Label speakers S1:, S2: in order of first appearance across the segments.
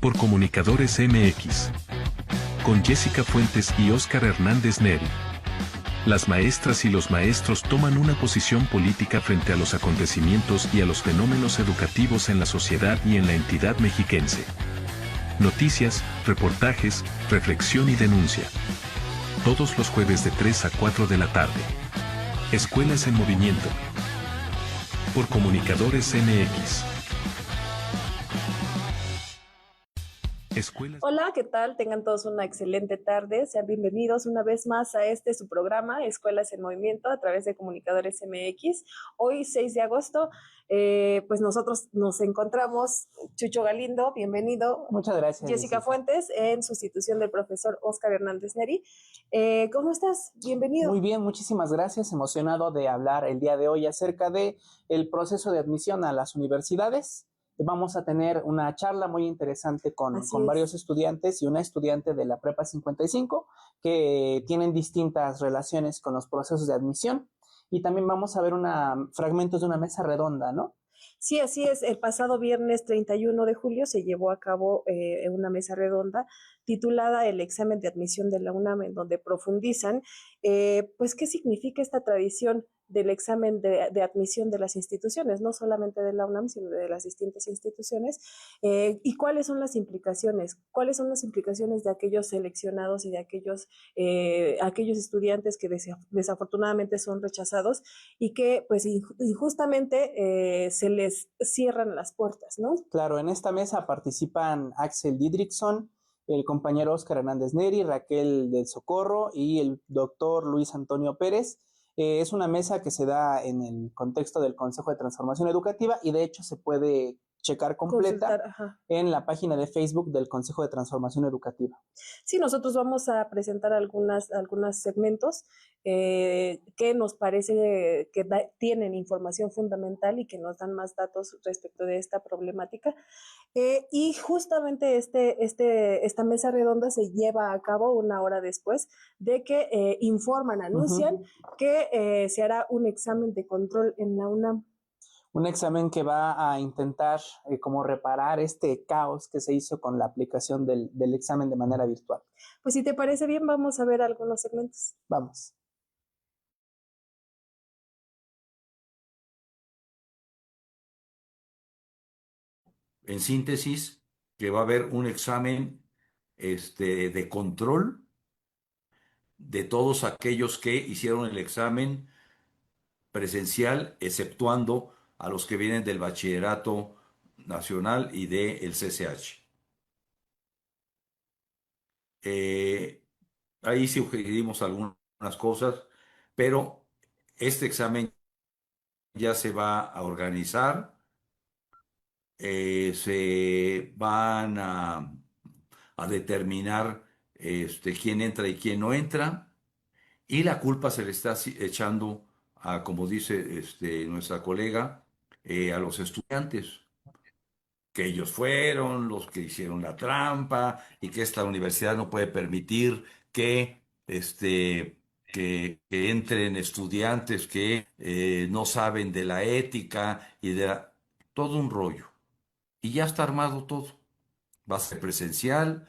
S1: Por Comunicadores MX. Con Jessica Fuentes y Óscar Hernández Neri. Las maestras y los maestros toman una posición política frente a los acontecimientos y a los fenómenos educativos en la sociedad y en la entidad mexiquense. Noticias, reportajes, reflexión y denuncia. Todos los jueves de 3 a 4 de la tarde. Escuelas en Movimiento. Por Comunicadores MX.
S2: Hola, ¿qué tal? Tengan todos una excelente tarde. Sean bienvenidos una vez más a su programa, Escuelas en Movimiento, a través de Comunicadores MX. Hoy, 6 de agosto, pues nosotros nos encontramos, Chucho Galindo, bienvenido.
S3: Muchas gracias.
S2: Jessica Fuentes, en sustitución del profesor Óscar Hernández Neri. ¿Cómo estás? Bienvenido.
S3: Muy bien, muchísimas gracias. Emocionado de hablar el día de hoy acerca de el proceso de admisión a las universidades. Vamos a tener una charla muy interesante con varios estudiantes y una estudiante de la Prepa 55 que tienen distintas relaciones con los procesos de admisión. Y también vamos a ver fragmentos de una mesa redonda, ¿no?
S2: Sí, así es. El pasado viernes 31 de julio se llevó a cabo una mesa redonda titulada El examen de admisión de la UNAM, en donde profundizan pues qué significa esta tradición del examen de admisión de las instituciones, no solamente de la UNAM, sino de las distintas instituciones, y cuáles son las implicaciones de aquellos seleccionados y de aquellos estudiantes que desafortunadamente son rechazados y que pues injustamente se les cierran las puertas, ¿no?
S3: Claro, en esta mesa participan Axel Didrikson, el compañero Óscar Hernández Neri, Raquel del Socorro y el doctor Luis Antonio Pérez. Es una mesa que se da en el contexto del Consejo de Transformación Educativa y de hecho se puede checar completa en la página de Facebook del Consejo de Transformación Educativa.
S2: Sí, nosotros vamos a presentar algunos segmentos que nos parece que tienen información fundamental y que nos dan más datos respecto de esta problemática. Y justamente esta mesa redonda se lleva a cabo una hora después de que anuncian que se hará un examen de control en la UNAM.
S3: Un examen que va a intentar como reparar este caos que se hizo con la aplicación del examen de manera virtual.
S2: Pues si te parece bien, vamos a ver algunos segmentos.
S3: Vamos.
S4: En síntesis, que va a haber un examen de control de todos aquellos que hicieron el examen presencial, exceptuando a los que vienen del Bachillerato Nacional y del CCH. Ahí sugerimos algunas cosas, pero este examen ya se va a organizar. Se van a determinar quién entra y quién no entra, y la culpa se le está echando a, como dice nuestra colega, a los estudiantes, que ellos fueron los que hicieron la trampa y que esta universidad no puede permitir que entren estudiantes que no saben de la ética y todo un rollo. Y ya está armado todo. Va a ser presencial,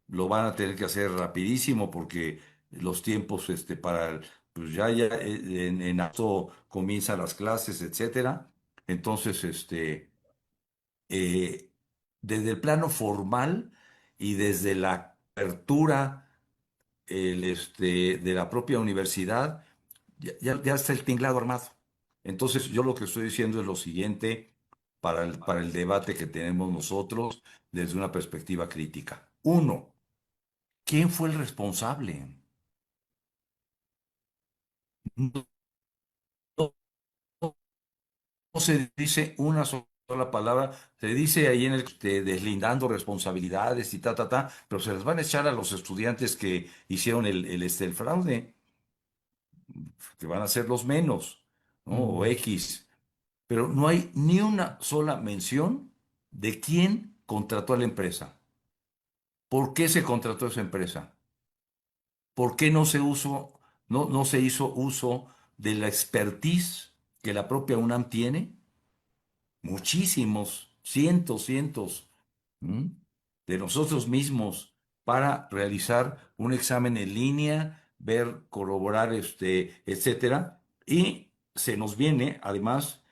S4: lo van a tener que hacer rapidísimo porque los tiempos pues ya en acto comienzan las clases, etcétera. Entonces, eh, desde el plano formal y desde la apertura de la propia universidad, ya está el tinglado armado. Entonces, yo lo que estoy diciendo es lo siguiente para el debate que tenemos nosotros desde una perspectiva crítica. Uno, ¿quién fue el responsable? No, no se dice una sola palabra, se dice ahí en deslindando responsabilidades y pero se les van a echar a los estudiantes que hicieron el fraude, que van a ser los menos, ¿no? O X. Pero no hay ni una sola mención de quién contrató a la empresa. ¿Por qué se contrató esa empresa? ¿Por qué no se hizo uso de la expertise que la propia UNAM tiene? Muchísimos, cientos, ¿m? de nosotros mismos para realizar un examen en línea, ver, corroborar, etcétera. Y se nos viene, además,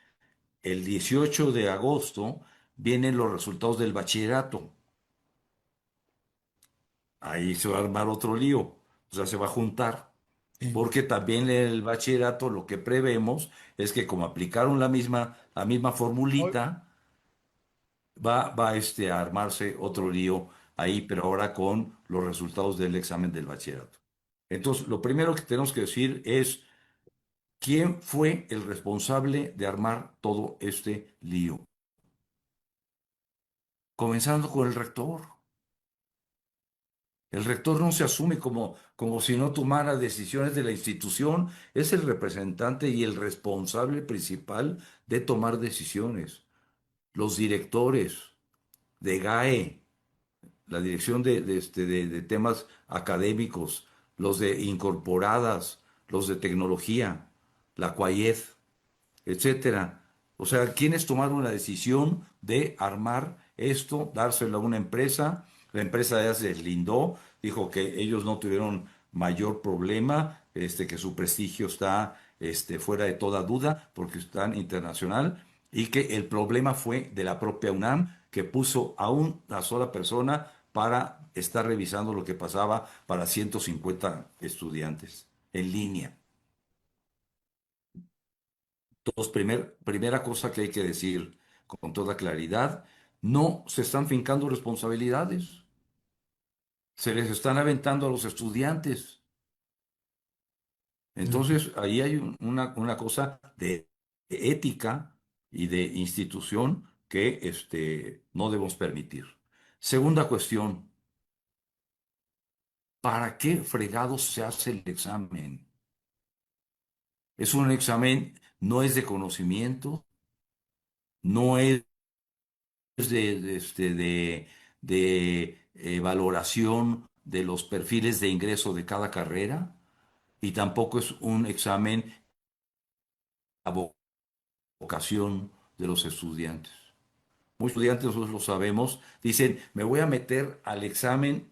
S4: el 18 de agosto, vienen los resultados del bachillerato. Ahí se va a armar otro lío, o sea, se va a juntar. Porque también en el bachillerato lo que prevemos es que como aplicaron la misma formulita, va a armarse otro lío ahí, pero ahora con los resultados del examen del bachillerato. Entonces, lo primero que tenemos que decir es quién fue el responsable de armar todo este lío. Comenzando con el rector. El rector no se asume como si no tomara decisiones de la institución, es el representante y el responsable principal de tomar decisiones. Los directores de GAE, la dirección de temas académicos, los de incorporadas, los de tecnología, la CUAIED, etcétera. O sea, quienes tomaron la decisión de armar esto, dárselo a una empresa. La empresa ya se deslindó, dijo que ellos no tuvieron mayor problema, que su prestigio está fuera de toda duda porque están internacional y que el problema fue de la propia UNAM que puso a una sola persona para estar revisando lo que pasaba para 150 estudiantes en línea. Entonces, primera cosa que hay que decir con toda claridad, no se están fincando responsabilidades, se les están aventando a los estudiantes. Entonces, ahí hay una cosa de ética y de institución que no debemos permitir. Segunda cuestión, ¿para qué fregados se hace el examen? Es un examen, no es de conocimiento, no es de valoración de los perfiles de ingreso de cada carrera y tampoco es un examen a vocación de los estudiantes. Muchos estudiantes, nosotros lo sabemos, dicen, me voy a meter al examen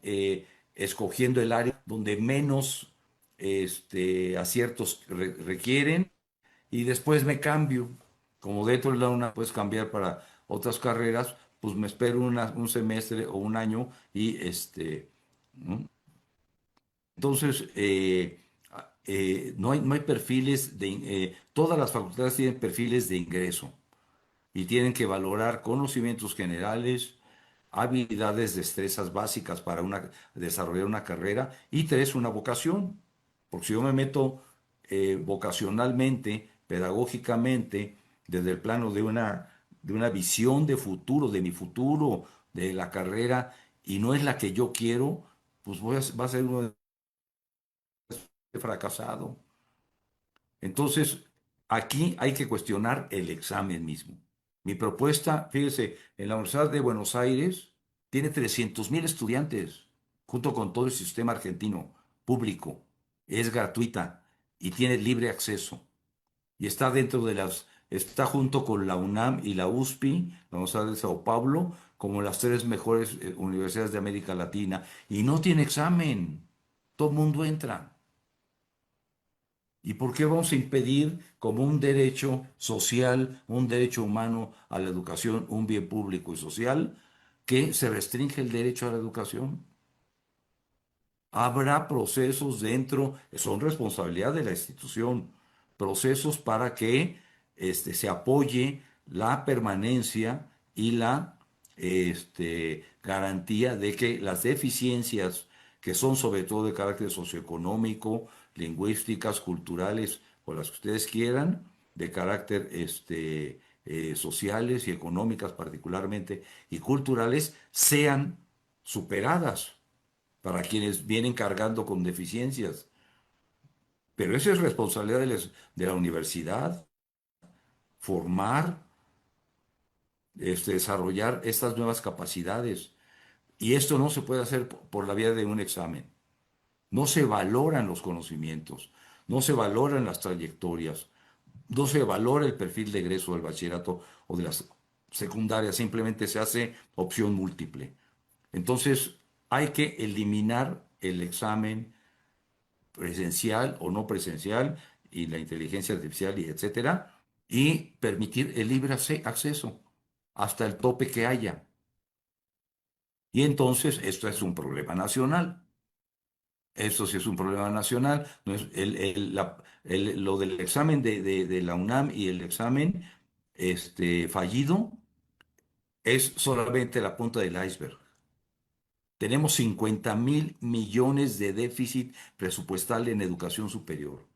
S4: escogiendo el área donde menos aciertos requieren y después me cambio. Como dentro de la UNAM puedes cambiar para otras carreras, pues me espero un semestre o un año y ¿no? Entonces, no hay perfiles todas las facultades tienen perfiles de ingreso y tienen que valorar conocimientos generales, habilidades, destrezas básicas para desarrollar una carrera y tres, una vocación. Porque si yo me meto vocacionalmente, pedagógicamente, desde el plano de una visión de futuro, de mi futuro, de la carrera, y no es la que yo quiero, pues va a ser uno fracasado. Entonces, aquí hay que cuestionar el examen mismo. Mi propuesta, fíjese, en la Universidad de Buenos Aires tiene 300,000 estudiantes, junto con todo el sistema argentino público. Es gratuita y tiene libre acceso. Y está junto con la UNAM y la USP, la Universidad de Sao Paulo, como las tres mejores universidades de América Latina. Y no tiene examen. Todo el mundo entra. ¿Y por qué vamos a impedir como un derecho social, un derecho humano a la educación, un bien público y social, que se restringe el derecho a la educación? Habrá procesos son responsabilidad de la institución, procesos para que se apoye la permanencia y la garantía de que las deficiencias que son sobre todo de carácter socioeconómico, lingüísticas, culturales o las que ustedes quieran, de carácter sociales y económicas particularmente y culturales, sean superadas para quienes vienen cargando con deficiencias. Pero esa es responsabilidad de la universidad, formar, desarrollar estas nuevas capacidades. Y esto no se puede hacer por la vía de un examen. No se valoran los conocimientos, no se valoran las trayectorias, no se valora el perfil de egreso del bachillerato o de las secundarias, simplemente se hace opción múltiple. Entonces, hay que eliminar el examen presencial o no presencial y la inteligencia artificial y etcétera, y permitir el libre acceso hasta el tope que haya. Y entonces esto es un problema nacional. Esto sí es un problema nacional. No es lo del examen de la UNAM y el examen fallido es solamente la punta del iceberg. Tenemos 50.000 millones de déficit presupuestal en educación superior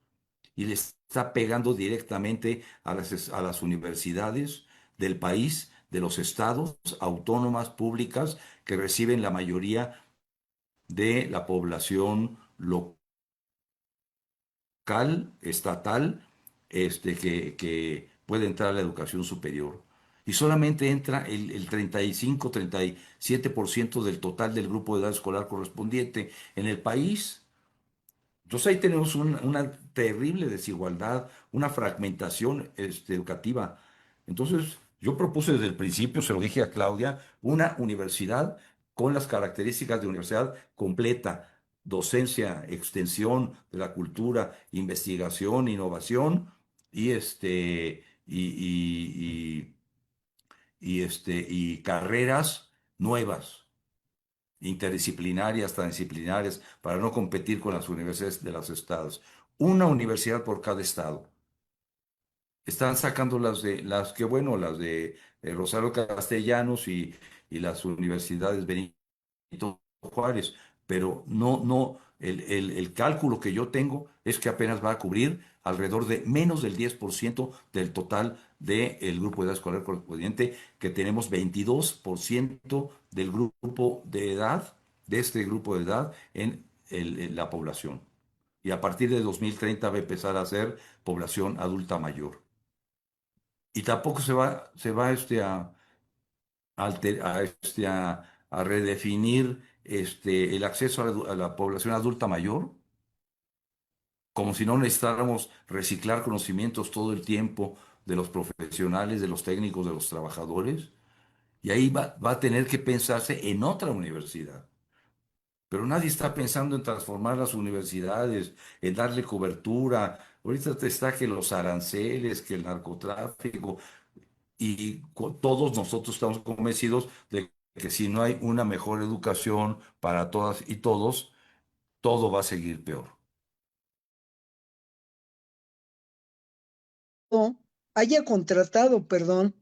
S4: y le está pegando directamente a las universidades del país, de los estados, autónomas, públicas, que reciben la mayoría de la población local, estatal, que puede entrar a la educación superior. Y solamente entra el 35-37% del total del grupo de edad escolar correspondiente en el país. Entonces ahí tenemos una terrible desigualdad, una fragmentación educativa. Entonces yo propuse desde el principio, se lo dije a Claudia, una universidad con las características de universidad completa: docencia, extensión de la cultura, investigación, innovación y y carreras nuevas, interdisciplinarias, transdisciplinarias, para no competir con las universidades de los estados. Una universidad por cada estado. Están sacando las que bueno, las de Rosario Castellanos y las universidades Benito Juárez, pero no, el cálculo que yo tengo es que apenas va a cubrir alrededor de menos del 10% del total del grupo de edad escolar correspondiente, que tenemos 22% del grupo de edad, de este grupo de edad, en la población. Y a partir de 2030 va a empezar a ser población adulta mayor. Y tampoco se va a redefinir el acceso a la población adulta mayor, como si no necesitáramos reciclar conocimientos todo el tiempo de los profesionales, de los técnicos, de los trabajadores. Y ahí va a tener que pensarse en otra universidad. Pero nadie está pensando en transformar las universidades, en darle cobertura. Ahorita está que los aranceles, que el narcotráfico, y todos nosotros estamos convencidos de que si no hay una mejor educación para todas y todos, todo va a seguir peor.
S5: Haya contratado, perdón,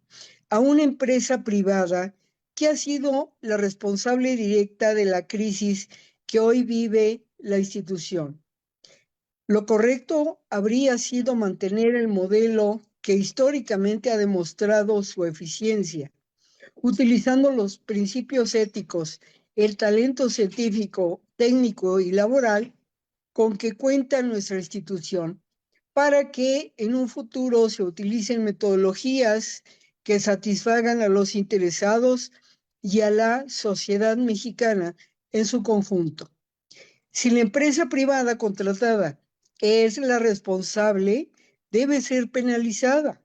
S5: a una empresa privada que ha sido la responsable directa de la crisis que hoy vive la institución. Lo correcto habría sido mantener el modelo que históricamente ha demostrado su eficiencia, utilizando los principios éticos, el talento científico, técnico y laboral con que cuenta nuestra institución, para que en un futuro se utilicen metodologías que satisfagan a los interesados y a la sociedad mexicana en su conjunto. Si la empresa privada contratada es la responsable, debe ser penalizada.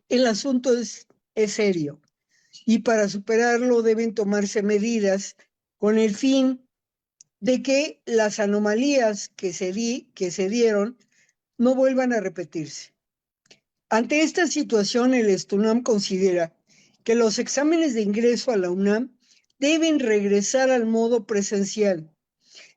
S5: El asunto es serio y para superarlo deben tomarse medidas con el fin de que las anomalías que se dieron no vuelvan a repetirse. Ante esta situación, el STUNAM considera que los exámenes de ingreso a la UNAM deben regresar al modo presencial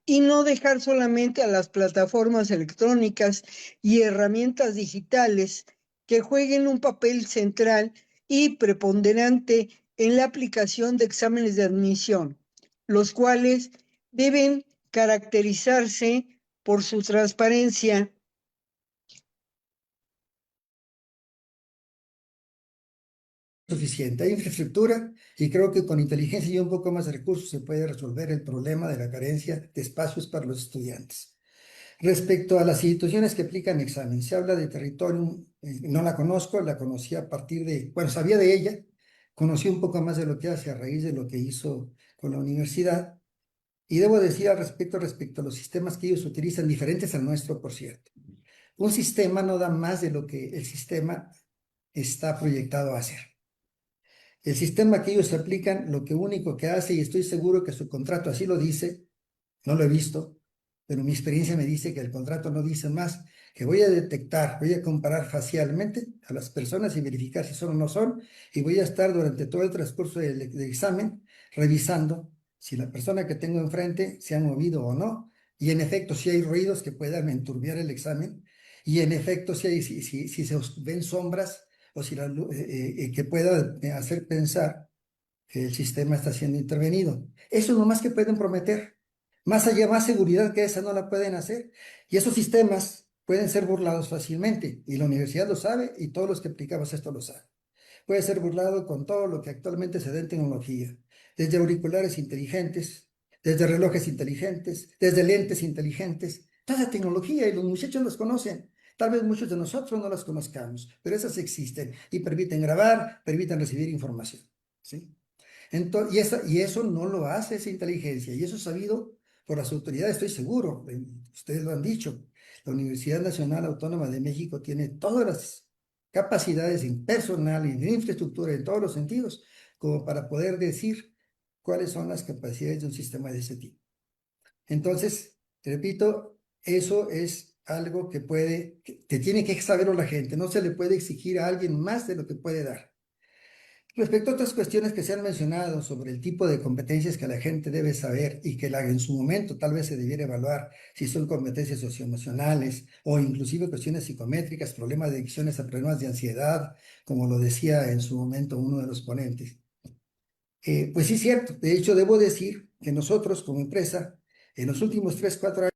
S5: y no dejar solamente a las plataformas electrónicas y herramientas digitales que jueguen un papel central y preponderante en la aplicación de exámenes de admisión, los cuales deben caracterizarse por su transparencia,
S6: suficiente. Hay infraestructura y creo que con inteligencia y un poco más de recursos se puede resolver el problema de la carencia de espacios para los estudiantes. Respecto a las instituciones que aplican examen, se habla de territorio, no la conozco, la conocí a partir de, bueno, sabía de ella, conocí un poco más de lo que hace a raíz de lo que hizo con la universidad, y debo decir respecto a los sistemas que ellos utilizan, diferentes al nuestro, por cierto. Un sistema no da más de lo que el sistema está proyectado a hacer. El sistema que ellos aplican, lo que único que hace, y estoy seguro que su contrato así lo dice, no lo he visto, pero mi experiencia me dice que el contrato no dice más, que voy a detectar, voy a comparar facialmente a las personas y verificar si son o no son, y voy a estar durante todo el transcurso del examen revisando si la persona que tengo enfrente se ha movido o no, y en efecto si hay ruidos que puedan enturbiar el examen, y en efecto si se ven sombras o si que pueda hacer pensar que el sistema está siendo intervenido. Eso es lo más que pueden prometer. Más allá, más seguridad que esa no la pueden hacer. Y esos sistemas pueden ser burlados fácilmente. Y la universidad lo sabe y todos los que aplicamos esto lo saben. Puede ser burlado con todo lo que actualmente se da en tecnología. Desde auriculares inteligentes, desde relojes inteligentes, desde lentes inteligentes. Toda tecnología y los muchachos los conocen. Tal vez muchos de nosotros no las conozcamos, pero esas existen y permiten grabar, permiten recibir información. ¿Sí? Entonces, y eso no lo hace esa inteligencia, y eso es sabido por las autoridades, estoy seguro, ustedes lo han dicho. La Universidad Nacional Autónoma de México tiene todas las capacidades en personal y en infraestructura en todos los sentidos, como para poder decir cuáles son las capacidades de un sistema de ese tipo. Entonces, repito, eso es algo que tiene que saberlo la gente, no se le puede exigir a alguien más de lo que puede dar. Respecto a otras cuestiones que se han mencionado sobre el tipo de competencias que la gente debe saber y que en su momento tal vez se debiera evaluar si son competencias socioemocionales o inclusive cuestiones psicométricas, problemas de adicciones a problemas de ansiedad, como lo decía en su momento uno de los ponentes. Pues sí es cierto, de hecho debo decir que nosotros como empresa en los últimos 3, 4 años.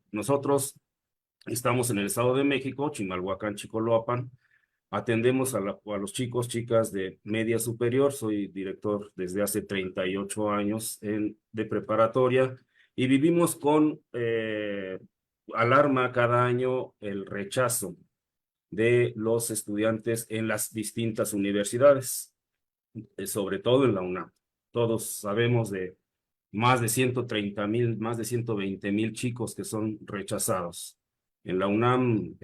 S7: Nosotros estamos en el Estado de México, Chimalhuacán, Chicoloapan. Atendemos a los chicos, chicas de media superior. Soy director desde hace 38 años de preparatoria y vivimos con alarma cada año el rechazo de los estudiantes en las distintas universidades, sobre todo en la UNAM. Todos sabemos de más de 130,000, más de 120,000 chicos que son rechazados. En la UNAM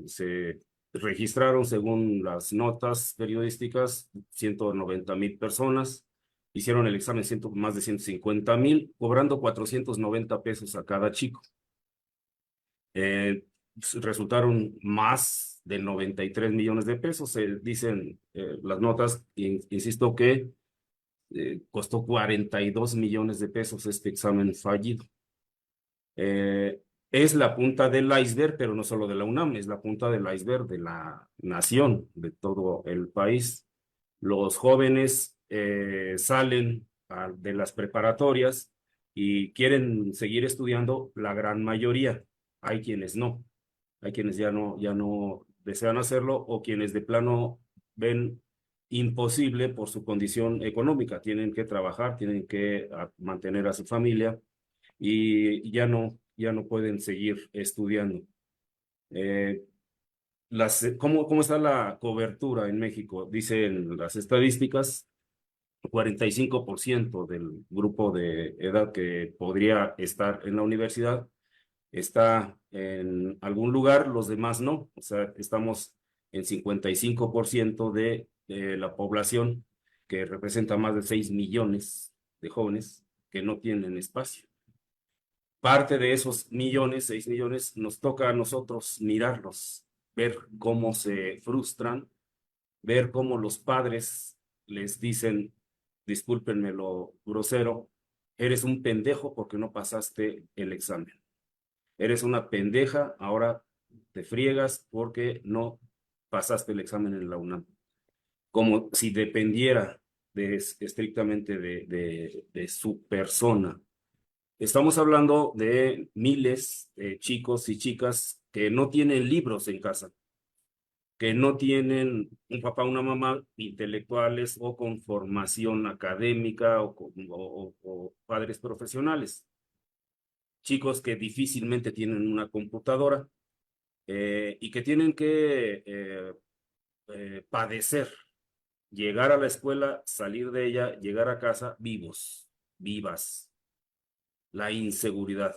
S7: se registraron, según las notas periodísticas, 190,000 personas. Hicieron el examen más de 150,000, cobrando 490 pesos a cada chico. Resultaron más de 93 millones de pesos. Dicen las notas, insisto, que costó 42 millones de pesos este examen fallido. Es la punta del iceberg, pero no solo de la UNAM, es la punta del iceberg de la nación, de todo el país. Los jóvenes salen de las preparatorias y quieren seguir estudiando, la gran mayoría. Hay quienes no, hay quienes ya no desean hacerlo, o quienes de plano ven imposible por su condición económica. Tienen que trabajar, tienen que mantener a su familia y ya no pueden seguir estudiando. ¿Cómo está la cobertura en México? Dicen las estadísticas, 45% del grupo de edad que podría estar en la universidad está en algún lugar, los demás no. O sea, estamos en 55% de la población, que representa más de 6 millones de jóvenes que no tienen espacio. Parte de esos millones, 6 millones, nos toca a nosotros mirarlos, ver cómo se frustran, ver cómo los padres les dicen, discúlpenme lo grosero, eres un pendejo porque no pasaste el examen. Eres una pendeja, ahora te friegas porque no pasaste el examen en la UNAM. Como si dependiera estrictamente de su persona. Estamos hablando de miles de chicos y chicas que no tienen libros en casa, que no tienen un papá o una mamá intelectuales o con formación académica o padres profesionales. Chicos que difícilmente tienen una computadora y que tienen que padecer, llegar a la escuela, salir de ella, llegar a casa vivos, vivas. La inseguridad.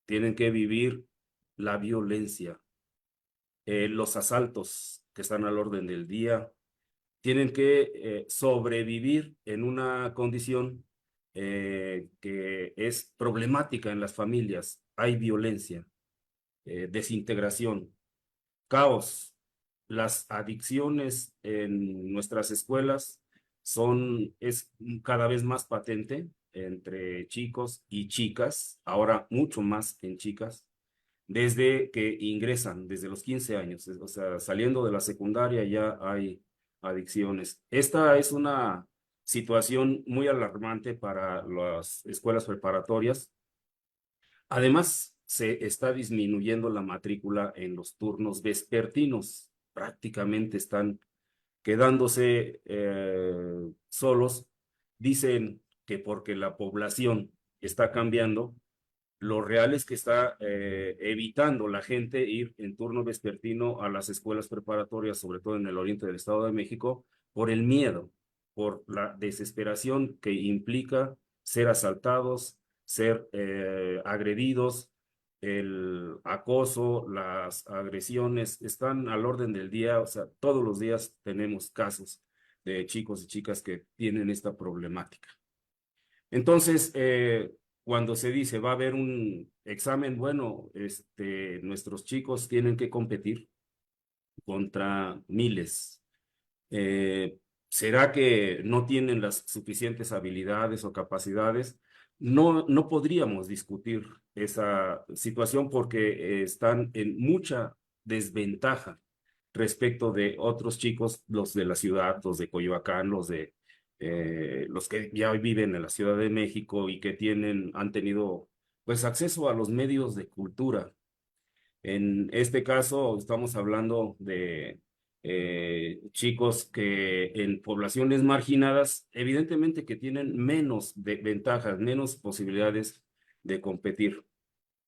S7: Tienen que vivir la violencia, los asaltos que están al orden del día, tienen que sobrevivir en una condición que es problemática en las familias. Hay violencia, desintegración, caos. Las adicciones en nuestras escuelas es cada vez más patente entre chicos y chicas, ahora mucho más en chicas, desde que ingresan, desde los 15 años, o sea, saliendo de la secundaria ya hay adicciones. Esta es una situación muy alarmante para las escuelas preparatorias. Además, se está disminuyendo la matrícula en los turnos vespertinos. Prácticamente están quedándose solos. Dicen que porque la población está cambiando, lo real es que está evitando la gente ir en turno vespertino a las escuelas preparatorias, sobre todo en el oriente del Estado de México, por el miedo, por la desesperación que implica ser asaltados, ser agredidos, el acoso, las agresiones están al orden del día. O sea, todos los días tenemos casos de chicos y chicas que tienen esta problemática. Entonces, cuando se dice va a haber un examen, bueno, nuestros chicos tienen que competir contra miles. ¿Será que no tienen las suficientes habilidades o capacidades? No podríamos discutir esa situación porque están en mucha desventaja respecto de otros chicos, los de la ciudad, los de Coyoacán, los que ya viven en la Ciudad de México y que han tenido pues acceso a los medios de cultura. En este caso estamos hablando de chicos que en poblaciones marginadas, evidentemente que tienen menos ventajas, menos posibilidades de competir.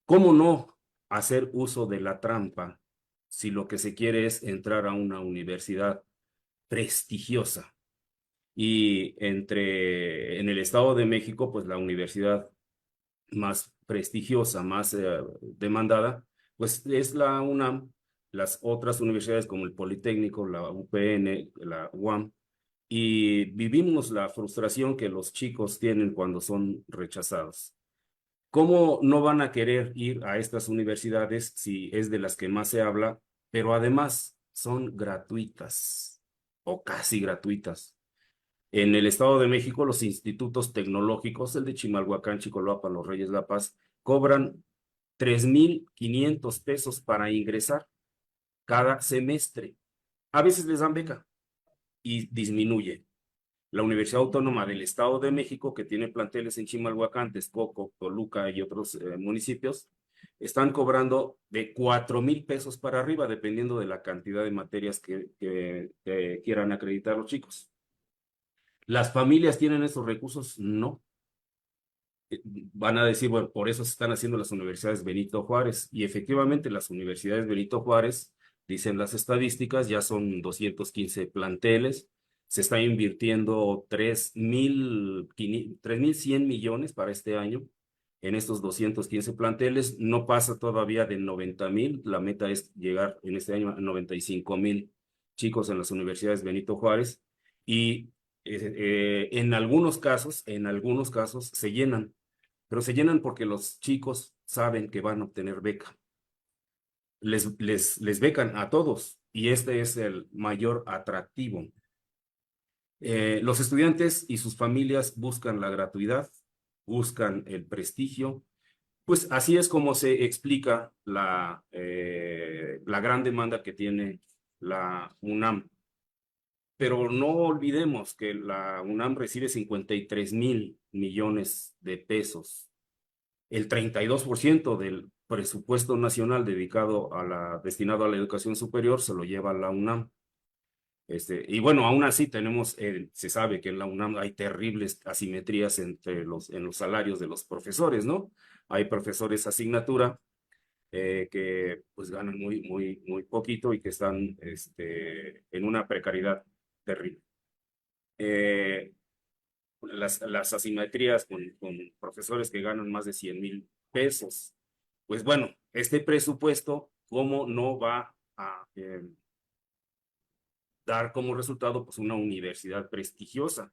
S7: ¿Cómo no hacer uso de la trampa si lo que se quiere es entrar a una universidad prestigiosa? Y en el Estado de México, pues la universidad más prestigiosa, más demandada, pues es la UNAM. Las otras universidades como el Politécnico, la UPN, la UAM, y vivimos la frustración que los chicos tienen cuando son rechazados. ¿Cómo no van a querer ir a estas universidades si es de las que más se habla, pero además son gratuitas o casi gratuitas? En el Estado de México, los institutos tecnológicos, el de Chimalhuacán, Chicolapa, Los Reyes, La Paz, cobran 3,500 pesos para ingresar cada semestre. A veces les dan beca y disminuye. La Universidad Autónoma del Estado de México, que tiene planteles en Chimalhuacán, Texcoco, Toluca y otros municipios, están cobrando de 4,000 pesos para arriba, dependiendo de la cantidad de materias que quieran acreditar los chicos. ¿Las familias tienen esos recursos? No. Van a decir, bueno, por eso se están haciendo las universidades Benito Juárez. Y efectivamente, las universidades Benito Juárez, dicen las estadísticas, ya son 215 planteles. Se está invirtiendo 3,100 millones para este año en estos 215 planteles. No pasa todavía de 90,000. La meta es llegar en este año a 95,000 chicos en las universidades Benito Juárez. Y en algunos casos se llenan, pero se llenan porque los chicos saben que van a obtener beca. Les becan a todos y este es el mayor atractivo. Los estudiantes y sus familias buscan la gratuidad, buscan el prestigio. Pues así es como se explica la gran demanda que tiene la UNAM. Pero no olvidemos que la UNAM recibe 53,000 millones de pesos. El 32% del presupuesto nacional destinado a la educación superior se lo lleva la UNAM. Y bueno, aún así se sabe que en la UNAM hay terribles asimetrías en los salarios de los profesores, ¿no? Hay profesores asignatura que pues ganan muy, muy, muy poquito y que están en una precariedad terrible. Las asimetrías con profesores que ganan más de 100,000 pesos. Pues bueno, este presupuesto, ¿cómo no va a dar como resultado pues una universidad prestigiosa.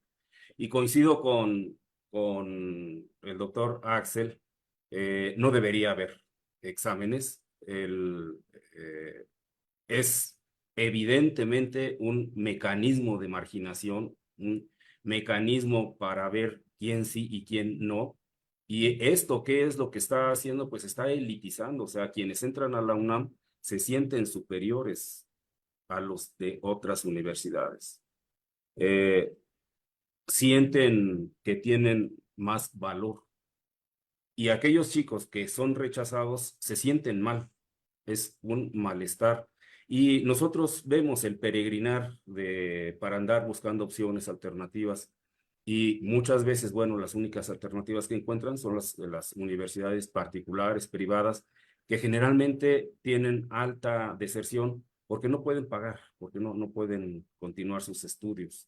S7: Y coincido con el doctor Axel, no debería haber exámenes. Es evidentemente un mecanismo de marginación, un mecanismo para ver quién sí y quién no. Y esto, ¿qué es lo que está haciendo? Pues está elitizando, o sea, quienes entran a la UNAM se sienten superiores a los de otras universidades. Sienten que tienen más valor. Y aquellos chicos que son rechazados se sienten mal, es un malestar. Y nosotros vemos el peregrinar para andar buscando opciones alternativas y muchas veces, bueno, las únicas alternativas que encuentran son las universidades particulares, privadas, que generalmente tienen alta deserción porque no pueden pagar, porque no pueden continuar sus estudios.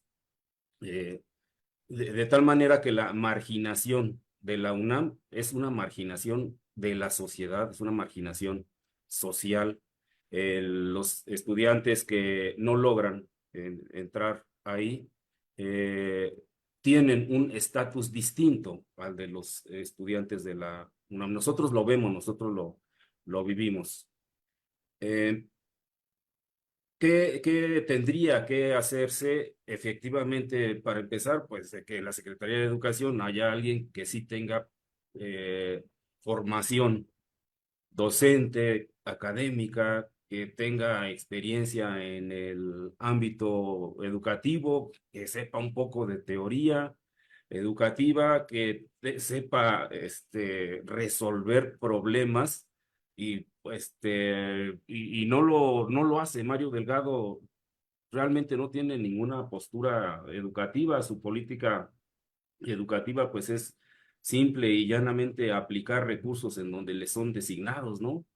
S7: De tal manera que la marginación de la UNAM es una marginación de la sociedad, es una marginación social. Los estudiantes que no logran entrar ahí tienen un estatus distinto al de los estudiantes de la UNAM. Nosotros lo vemos, nosotros lo vivimos. ¿Qué tendría que hacerse efectivamente para empezar? Pues de que la Secretaría de Educación haya alguien que sí tenga formación docente, académica, que tenga experiencia en el ámbito educativo, que sepa un poco de teoría educativa, que sepa resolver problemas y no lo hace. Mario Delgado realmente no tiene ninguna postura educativa. Su política educativa pues es simple y llanamente aplicar recursos en donde le son designados, ¿no?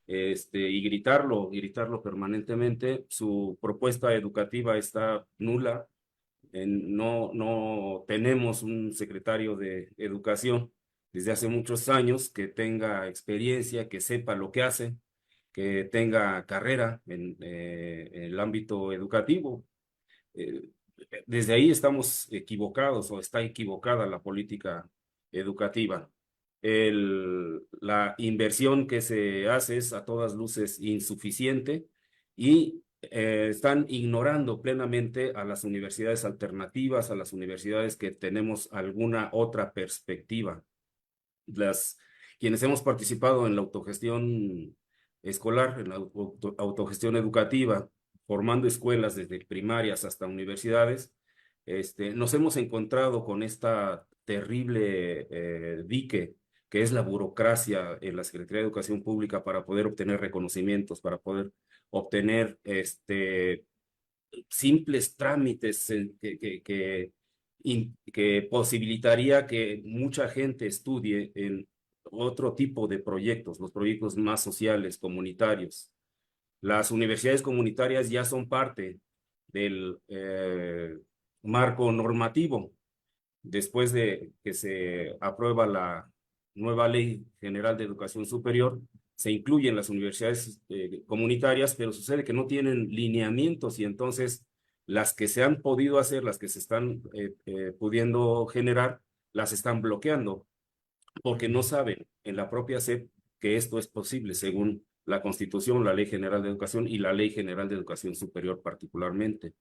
S7: Y gritarlo permanentemente. Su propuesta educativa está nula. No tenemos un secretario de educación desde hace muchos años que tenga experiencia, que sepa lo que hace, que tenga carrera en el ámbito educativo. Desde ahí estamos equivocados o está equivocada la política educativa. La inversión que se hace es a todas luces insuficiente y están ignorando plenamente a las universidades alternativas, a las universidades que tenemos alguna otra perspectiva. Quienes hemos participado en la autogestión escolar, en la autogestión educativa, formando escuelas desde primarias hasta universidades, nos hemos encontrado con esta terrible dique que es la burocracia en la Secretaría de Educación Pública para poder obtener reconocimientos, para poder obtener simples trámites que posibilitaría que mucha gente estudie en otro tipo de proyectos, los proyectos más sociales, comunitarios. Las universidades comunitarias ya son parte del marco normativo. Después de que se aprueba la nueva Ley General de Educación Superior, se incluyen las universidades comunitarias, pero sucede que no tienen lineamientos y entonces las que se han podido hacer, las que se están pudiendo generar, las están bloqueando porque no saben en la propia SEP que esto es posible según la Constitución, la Ley General de Educación y la Ley General de Educación Superior particularmente.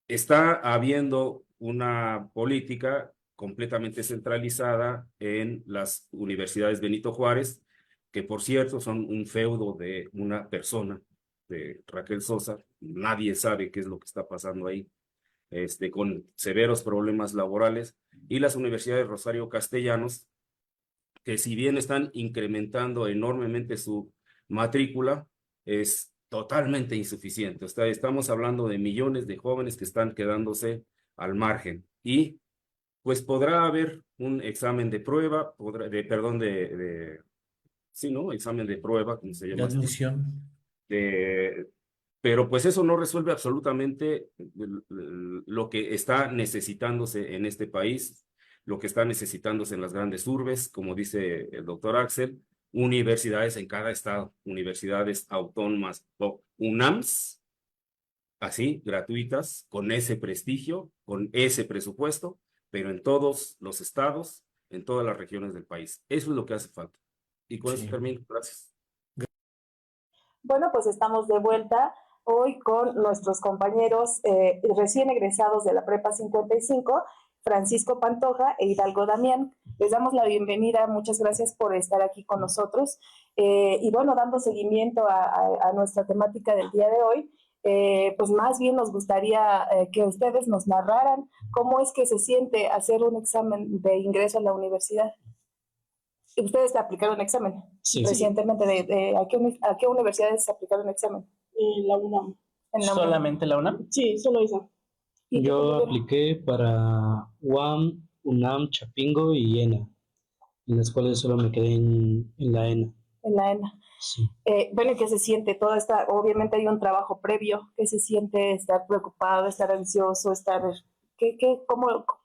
S7: Está habiendo una política completamente centralizada en las universidades Benito Juárez, que por cierto son un feudo de una persona, de Raquel Sosa. Nadie sabe qué es lo que está pasando ahí, con severos problemas laborales, y las universidades Rosario Castellanos, que si bien están incrementando enormemente su matrícula, es totalmente insuficiente. O sea, estamos hablando de millones de jóvenes que están quedándose al margen. Y pues podrá haber un examen de prueba, sí, ¿no? Examen de prueba, como se llama.
S8: De admisión.
S7: Pero pues eso no resuelve absolutamente lo que está necesitándose en este país, lo que está necesitándose en las grandes urbes, como dice el doctor Axel, universidades en cada estado, universidades autónomas o UNAMs así, gratuitas, con ese prestigio, con ese presupuesto, pero en todos los estados, en todas las regiones del país. Eso es lo que hace falta. Y con eso termino. Gracias.
S2: Bueno, pues estamos de vuelta hoy con nuestros compañeros recién egresados de la Prepa 55, Francisco Pantoja e Hidalgo Damián. Les damos la bienvenida, muchas gracias por estar aquí con nosotros. Y bueno, dando seguimiento a nuestra temática del día de hoy, pues más bien nos gustaría que ustedes nos narraran cómo es que se siente hacer un examen de ingreso a la universidad. ¿Ustedes aplicaron examen recientemente? ¿A qué universidades aplicaron examen?
S8: La UNAM.
S2: ¿En la UNAM?
S3: ¿Solamente la UNAM?
S8: Sí, solo esa.
S9: Yo apliqué para UAM, UNAM, Chapingo y ENA, en las cuales solo me quedé en la ENA.
S2: En la ENA.
S9: Sí.
S2: Bueno, ¿qué se siente? Toda esta, obviamente hay un trabajo previo. ¿Qué se siente estar preocupado, estar ansioso,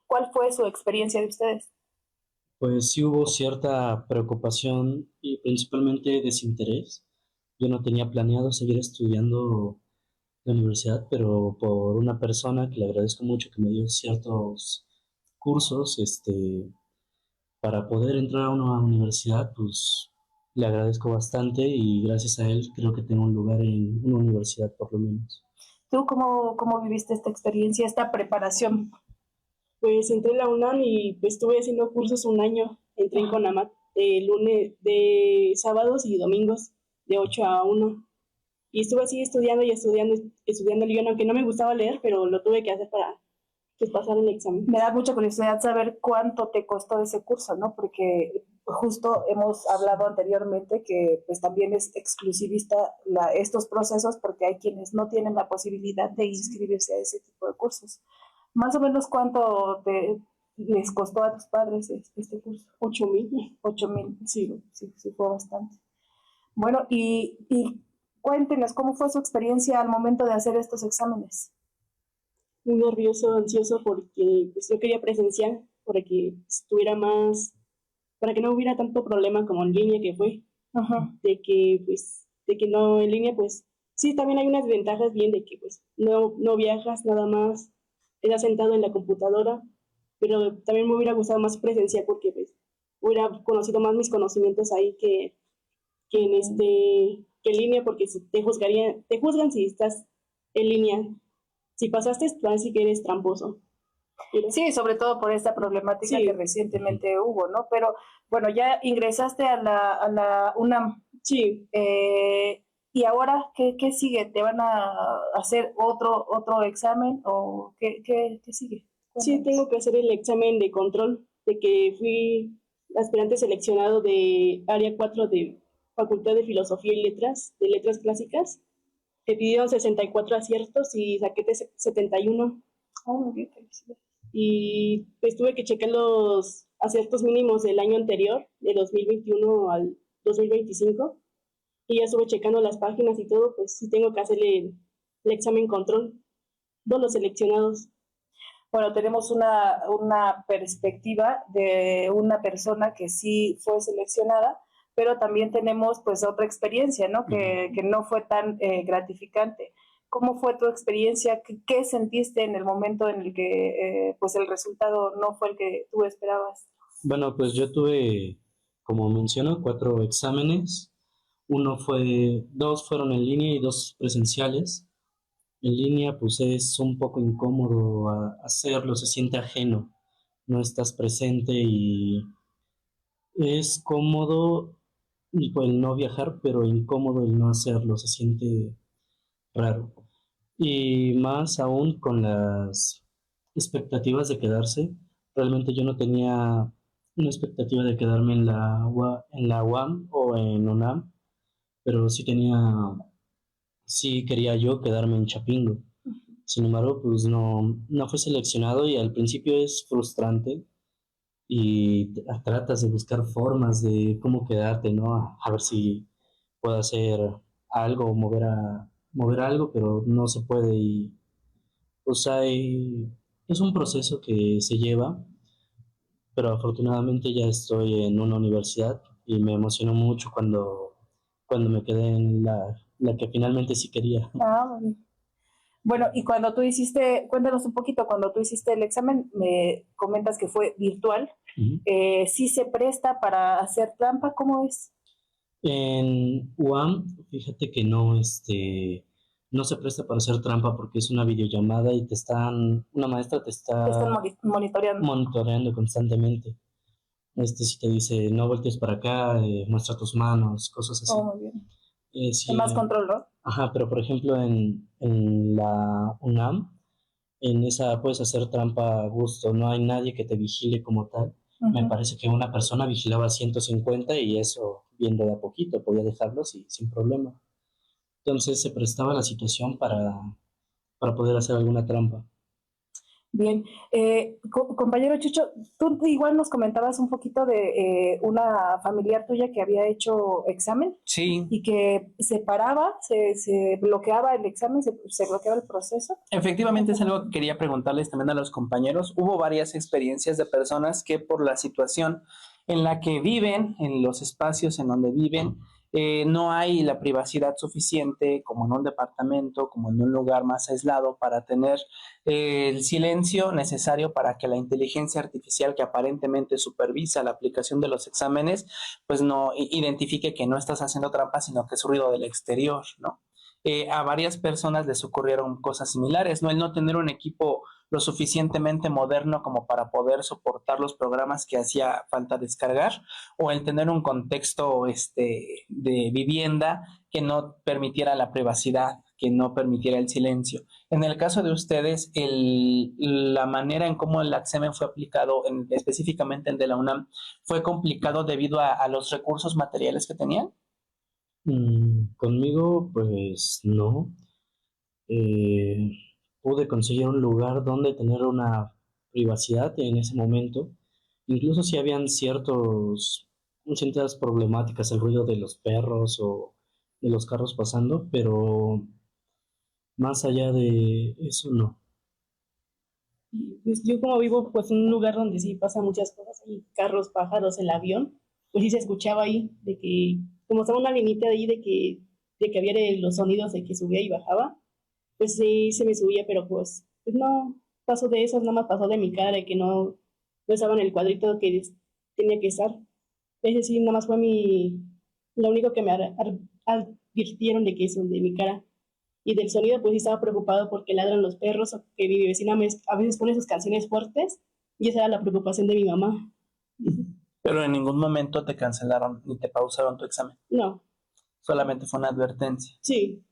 S2: cuál fue su experiencia de ustedes?
S9: Pues sí hubo cierta preocupación y principalmente desinterés. Yo no tenía planeado seguir estudiando la universidad, pero por una persona que le agradezco mucho que me dio ciertos cursos, para poder entrar a una universidad, pues le agradezco bastante y gracias a él creo que tengo un lugar en una universidad por lo menos.
S2: ¿Tú cómo viviste esta experiencia, esta preparación?
S8: Pues entré en la UNAM y pues estuve haciendo cursos un año. Entré en CONAMAT de sábados y domingos de 8 a 1. Y estuve así estudiando y estudiando el guión, aunque no me gustaba leer, pero lo tuve que hacer para pues, pasar el examen.
S2: Me da mucha curiosidad saber cuánto te costó ese curso, ¿no? Porque justo hemos hablado anteriormente que pues también es exclusivista estos procesos porque hay quienes no tienen la posibilidad de inscribirse a ese tipo de cursos. Más o menos, ¿cuánto les costó a tus padres este curso?
S8: 8,000.
S2: 8,000.
S8: Sí.
S2: Sí, fue bastante. Bueno, y cuéntenos, ¿cómo fue su experiencia al momento de hacer estos exámenes?
S8: Muy nervioso, ansioso, porque pues, yo quería presencial, para que estuviera más, para que no hubiera tanto problema como en línea que fue.
S2: Ajá.
S8: De que no en línea, pues, sí, también hay unas ventajas bien de que, pues, no viajas nada más, estás sentado en la computadora, pero también me hubiera gustado más presencial porque, pues, hubiera conocido más mis conocimientos ahí que en línea, porque te juzgan si estás en línea. Si pasaste, así que eres tramposo. Pero,
S2: sí, sobre todo por esta problemática
S8: sí,
S2: que recientemente hubo, ¿no? Pero, bueno, ya ingresaste a la UNAM.
S8: Sí.
S2: ¿Y ahora qué sigue? ¿Te van a hacer otro examen o qué sigue?
S8: Sí, tengo que hacer el examen de control, de que fui aspirante seleccionado de área 4 de Facultad de Filosofía y Letras, de Letras Clásicas. Me pidieron 64 aciertos y saqué 71.
S2: Oh, muy bien, felicidades.
S8: Y pues tuve que checar los aciertos mínimos del año anterior, de 2021 al 2025. Y ya estuve checando las páginas y todo, pues sí tengo que hacerle el examen control, todos los seleccionados.
S2: Bueno, tenemos una perspectiva de una persona que sí fue seleccionada, pero también tenemos pues otra experiencia, ¿no? Que no fue tan gratificante. ¿Cómo fue tu experiencia? ¿Qué sentiste en el momento en el que pues el resultado no fue el que tú esperabas?
S9: Bueno, pues yo tuve, como menciono, 4 exámenes. 2 fueron en línea y 2 presenciales. En línea, pues es un poco incómodo hacerlo, se siente ajeno, no estás presente y es cómodo el no viajar, pero incómodo el no hacerlo, se siente raro. Y más aún con las expectativas de quedarse. Realmente yo no tenía una expectativa de quedarme en la UAM o en UNAM, pero sí quería yo quedarme en Chapingo. Sin embargo, pues no fue seleccionado y al principio es frustrante y tratas de buscar formas de cómo quedarte, ¿no? A ver si puedo hacer algo o mover algo, pero no se puede y pues es un proceso que se lleva, pero afortunadamente ya estoy en una universidad y me emocionó mucho cuando me quedé en la que finalmente sí quería.
S2: Ah, bueno. Bueno, y cuando tú hiciste, cuéntanos un poquito, cuando tú hiciste el examen, me comentas que fue virtual. ¿Sí se presta para hacer trampa? ¿Cómo es?
S9: En UAM, fíjate que no, no se presta para hacer trampa porque es una videollamada y una maestra te
S2: Te están
S9: está
S2: monitoreando.
S9: monitoreando constantemente. Si te dice, no voltees para acá, muestra tus manos, cosas así.
S2: Oh, muy bien.
S9: Sí,
S2: Hay más control, ¿no?
S9: ajá, pero por ejemplo en la UNAM, en esa puedes hacer trampa a gusto, no hay nadie que te vigile como tal. Me parece que una persona vigilaba 150 y eso, viendo de a poquito, podía dejarlos sin problema. Entonces se prestaba la situación para poder hacer alguna trampa.
S2: Bien, compañero Chucho, tú igual nos comentabas un poquito de una familiar tuya que había hecho examen
S3: Sí,
S2: y que se paraba, se bloqueaba el examen, se bloqueaba el proceso.
S3: efectivamente es algo que quería preguntarles también a los compañeros. Hubo varias experiencias de personas que por la situación en la que viven, en los espacios en donde viven, no hay la privacidad suficiente como en un departamento, como en un lugar más aislado para tener el silencio necesario para que la inteligencia artificial que aparentemente supervisa la aplicación de los exámenes, pues no identifique que no estás haciendo trampa, sino que es ruido del exterior, ¿no? A varias personas les ocurrieron cosas similares, ¿no? El no tener un equipo lo suficientemente moderno como para poder soportar los programas que hacía falta descargar, o el tener un contexto de vivienda que no permitiera la privacidad, que no permitiera el silencio. En el caso de ustedes, la manera en cómo el examen fue aplicado, específicamente el de la UNAM, ¿fue complicado debido a los recursos materiales que tenían?
S9: Conmigo, pues no. Pude conseguir un lugar donde tener una privacidad en ese momento. Incluso si habían ciertas problemáticas, el ruido de los perros o de los carros pasando, pero más allá de eso, no.
S8: Pues yo como vivo pues en un lugar donde sí pasan muchas cosas, hay carros, pájaros, el avión, pues sí se escuchaba ahí de que, como estaba una linita ahí de que había los sonidos de que subía y bajaba, pues sí se me subía, pero pues no pasó de eso, nada más pasó de mi cara, de que no estaba en el cuadrito que tenía que estar. Ese sí, nada más fue lo único que me advirtieron de que eso, de mi cara. Y del sonido, pues sí estaba preocupado porque ladran los perros o que mi vecina a veces pone sus canciones fuertes y esa era la preocupación de mi mamá.
S3: Pero en ningún momento te cancelaron ni te pausaron tu examen.
S8: No,
S3: Solamente fue una advertencia.
S8: sí.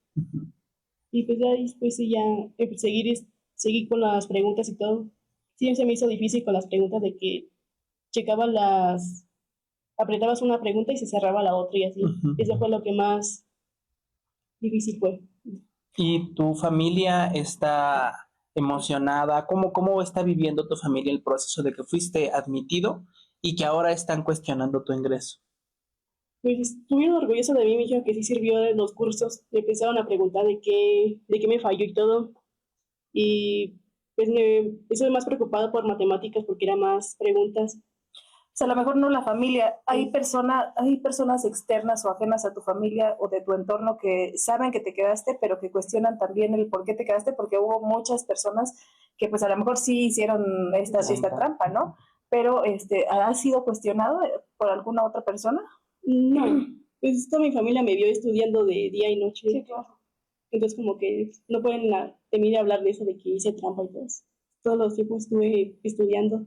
S8: Y pues ya después sí ya seguí con las preguntas y todo. Sí, se me hizo difícil con las preguntas de que checaba apretabas una pregunta y se cerraba la otra y así. Eso fue lo que más difícil fue.
S3: ¿Y tu familia está emocionada? ¿Cómo está viviendo tu familia el proceso de que fuiste admitido y que ahora están cuestionando tu ingreso?
S8: Pues estuvieron orgullosos de mí, me dijeron que sí sirvió de los cursos, me empezaron a preguntar de qué me falló y todo. Y pues estoy más preocupada por matemáticas porque eran más preguntas.
S2: O sea, a lo mejor no la familia, hay personas externas o ajenas a tu familia o de tu entorno que saben que te quedaste, pero que cuestionan también el por qué te quedaste, porque hubo muchas personas que pues a lo mejor sí hicieron esta trampa, ¿no? Pero ¿ha sido cuestionado por alguna otra persona?
S8: No, pues toda mi familia me vio estudiando de día y noche.
S2: Sí, claro.
S8: Entonces como que no pueden de mí hablar de eso, de que hice trampa y todo eso. Todos los tiempos estuve estudiando.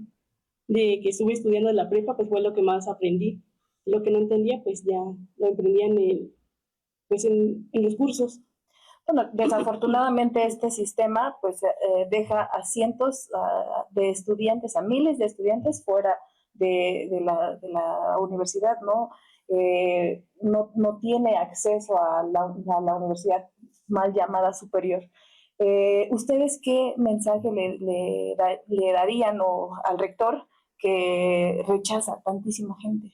S8: De que estuve estudiando en la prepa, pues fue lo que más aprendí. Lo que no entendía, pues ya lo aprendía en los cursos.
S2: Bueno, desafortunadamente este sistema pues deja a cientos de estudiantes, a miles de estudiantes fuera de la universidad, ¿no? No tiene acceso a la universidad mal llamada superior. ¿Ustedes qué mensaje le darían al rector que rechaza a tantísima gente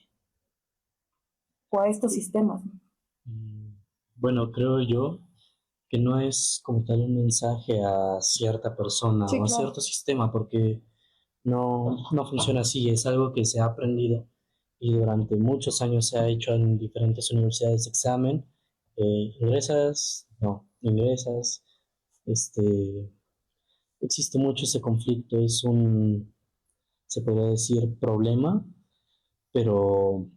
S2: o a estos sistemas?
S9: Bueno, creo yo que no es como tal un mensaje a cierta persona
S2: Sí,
S9: o a
S2: claro.
S9: cierto sistema, porque no funciona así, es algo que se ha aprendido y durante muchos años se ha hecho en diferentes universidades de examen. Ingresas, no ingresas, Existe mucho ese conflicto, se podría decir, problema, pero,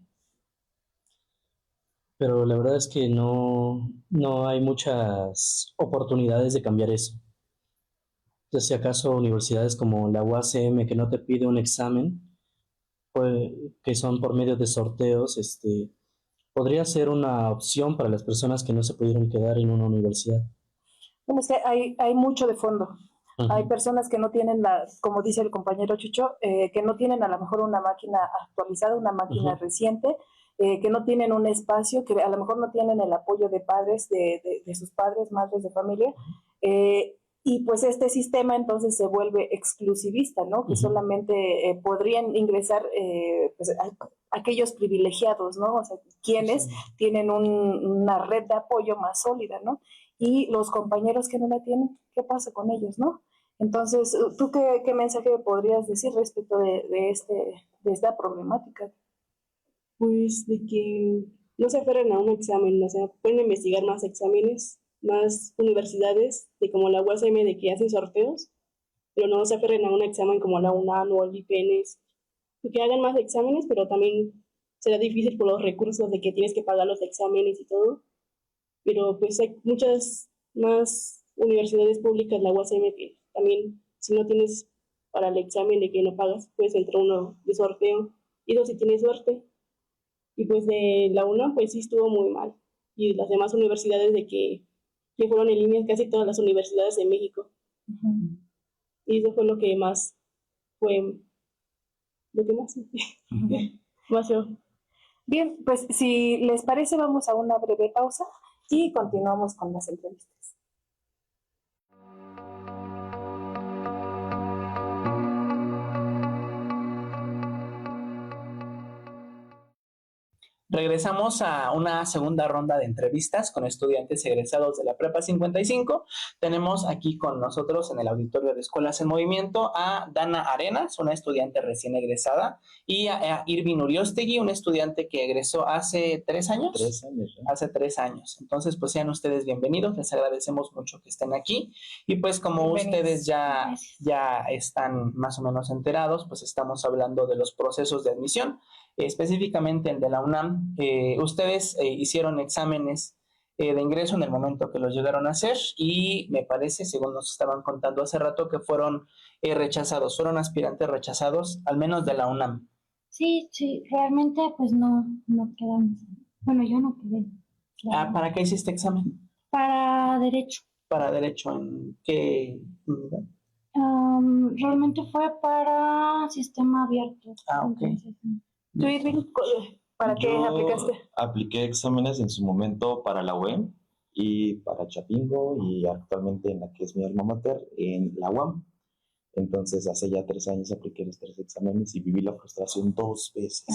S9: pero la verdad es que no hay muchas oportunidades de cambiar eso. Entonces, si acaso universidades como la UACM, que no te pide un examen, pues, que son por medio de sorteos, podría ser una opción para las personas que no se pudieron quedar en una universidad.
S2: Bueno, es que hay mucho de fondo. Hay personas que no tienen, como dice el compañero Chucho, que no tienen a lo mejor una máquina actualizada, una máquina reciente, que no tienen un espacio, que a lo mejor no tienen el apoyo de padres, de sus padres, madres de familia, y pues este sistema entonces se vuelve exclusivista, ¿no? Que solamente podrían ingresar pues, aquellos privilegiados, ¿no? O sea, quienes tienen una red de apoyo más sólida, ¿no? Y los compañeros que no la tienen, ¿qué pasa con ellos, no? Entonces, ¿tú qué mensaje podrías decir respecto de esta problemática?
S8: Pues de que no se aferren a un examen, o sea, pueden investigar más exámenes, más universidades, de como la UASM, de que hacen sorteos, pero no se aferren a un examen como la UNAM o el IPNS, que hagan más exámenes, pero también será difícil por los recursos de que tienes que pagar los exámenes y todo, pero pues hay muchas más universidades públicas, la UASM, que también si no tienes para el examen de que no pagas, puedes entrar uno de sorteo, y eso si tienes suerte. Y pues de la UNAM pues sí estuvo muy mal, y las demás universidades de que fueron en línea, casi todas las universidades de México. Y eso fue lo que más fue, lo que más, más feo.
S2: Bien, pues si les parece vamos a una breve pausa y continuamos con las entrevistas.
S3: Regresamos a una segunda ronda de entrevistas con estudiantes egresados de la Prepa 55. Tenemos aquí con nosotros en el auditorio de Escuelas en Movimiento a Dana Arenas, una estudiante recién egresada, y a Irving Uriostegui, un estudiante que egresó hace 3 años.
S10: 3 años. ¿No?
S3: Hace 3 años. Entonces, pues sean ustedes bienvenidos. Les agradecemos mucho que estén aquí. Y pues como ustedes ya están más o menos enterados, pues estamos hablando de los procesos de admisión. Específicamente el de la UNAM, ustedes hicieron exámenes de ingreso en el momento que los llegaron a hacer y me parece, según nos estaban contando hace rato, que fueron rechazados, fueron aspirantes rechazados, al menos de la UNAM.
S11: Sí, realmente pues no quedamos. Bueno, yo no quedé.
S3: Claro. ¿Para qué hiciste examen?
S11: Para Derecho.
S3: ¿Para Derecho en qué unidad?
S11: Realmente fue para Sistema Abierto.
S3: Ok.
S11: Entonces,
S2: ¿Tú, Irving, para qué aplicaste?
S10: Apliqué exámenes en su momento para la UEM y para Chapingo y actualmente en la que es mi alma mater, en la UAM. Entonces, hace ya 3 años apliqué los 3 exámenes y viví la frustración 2 veces.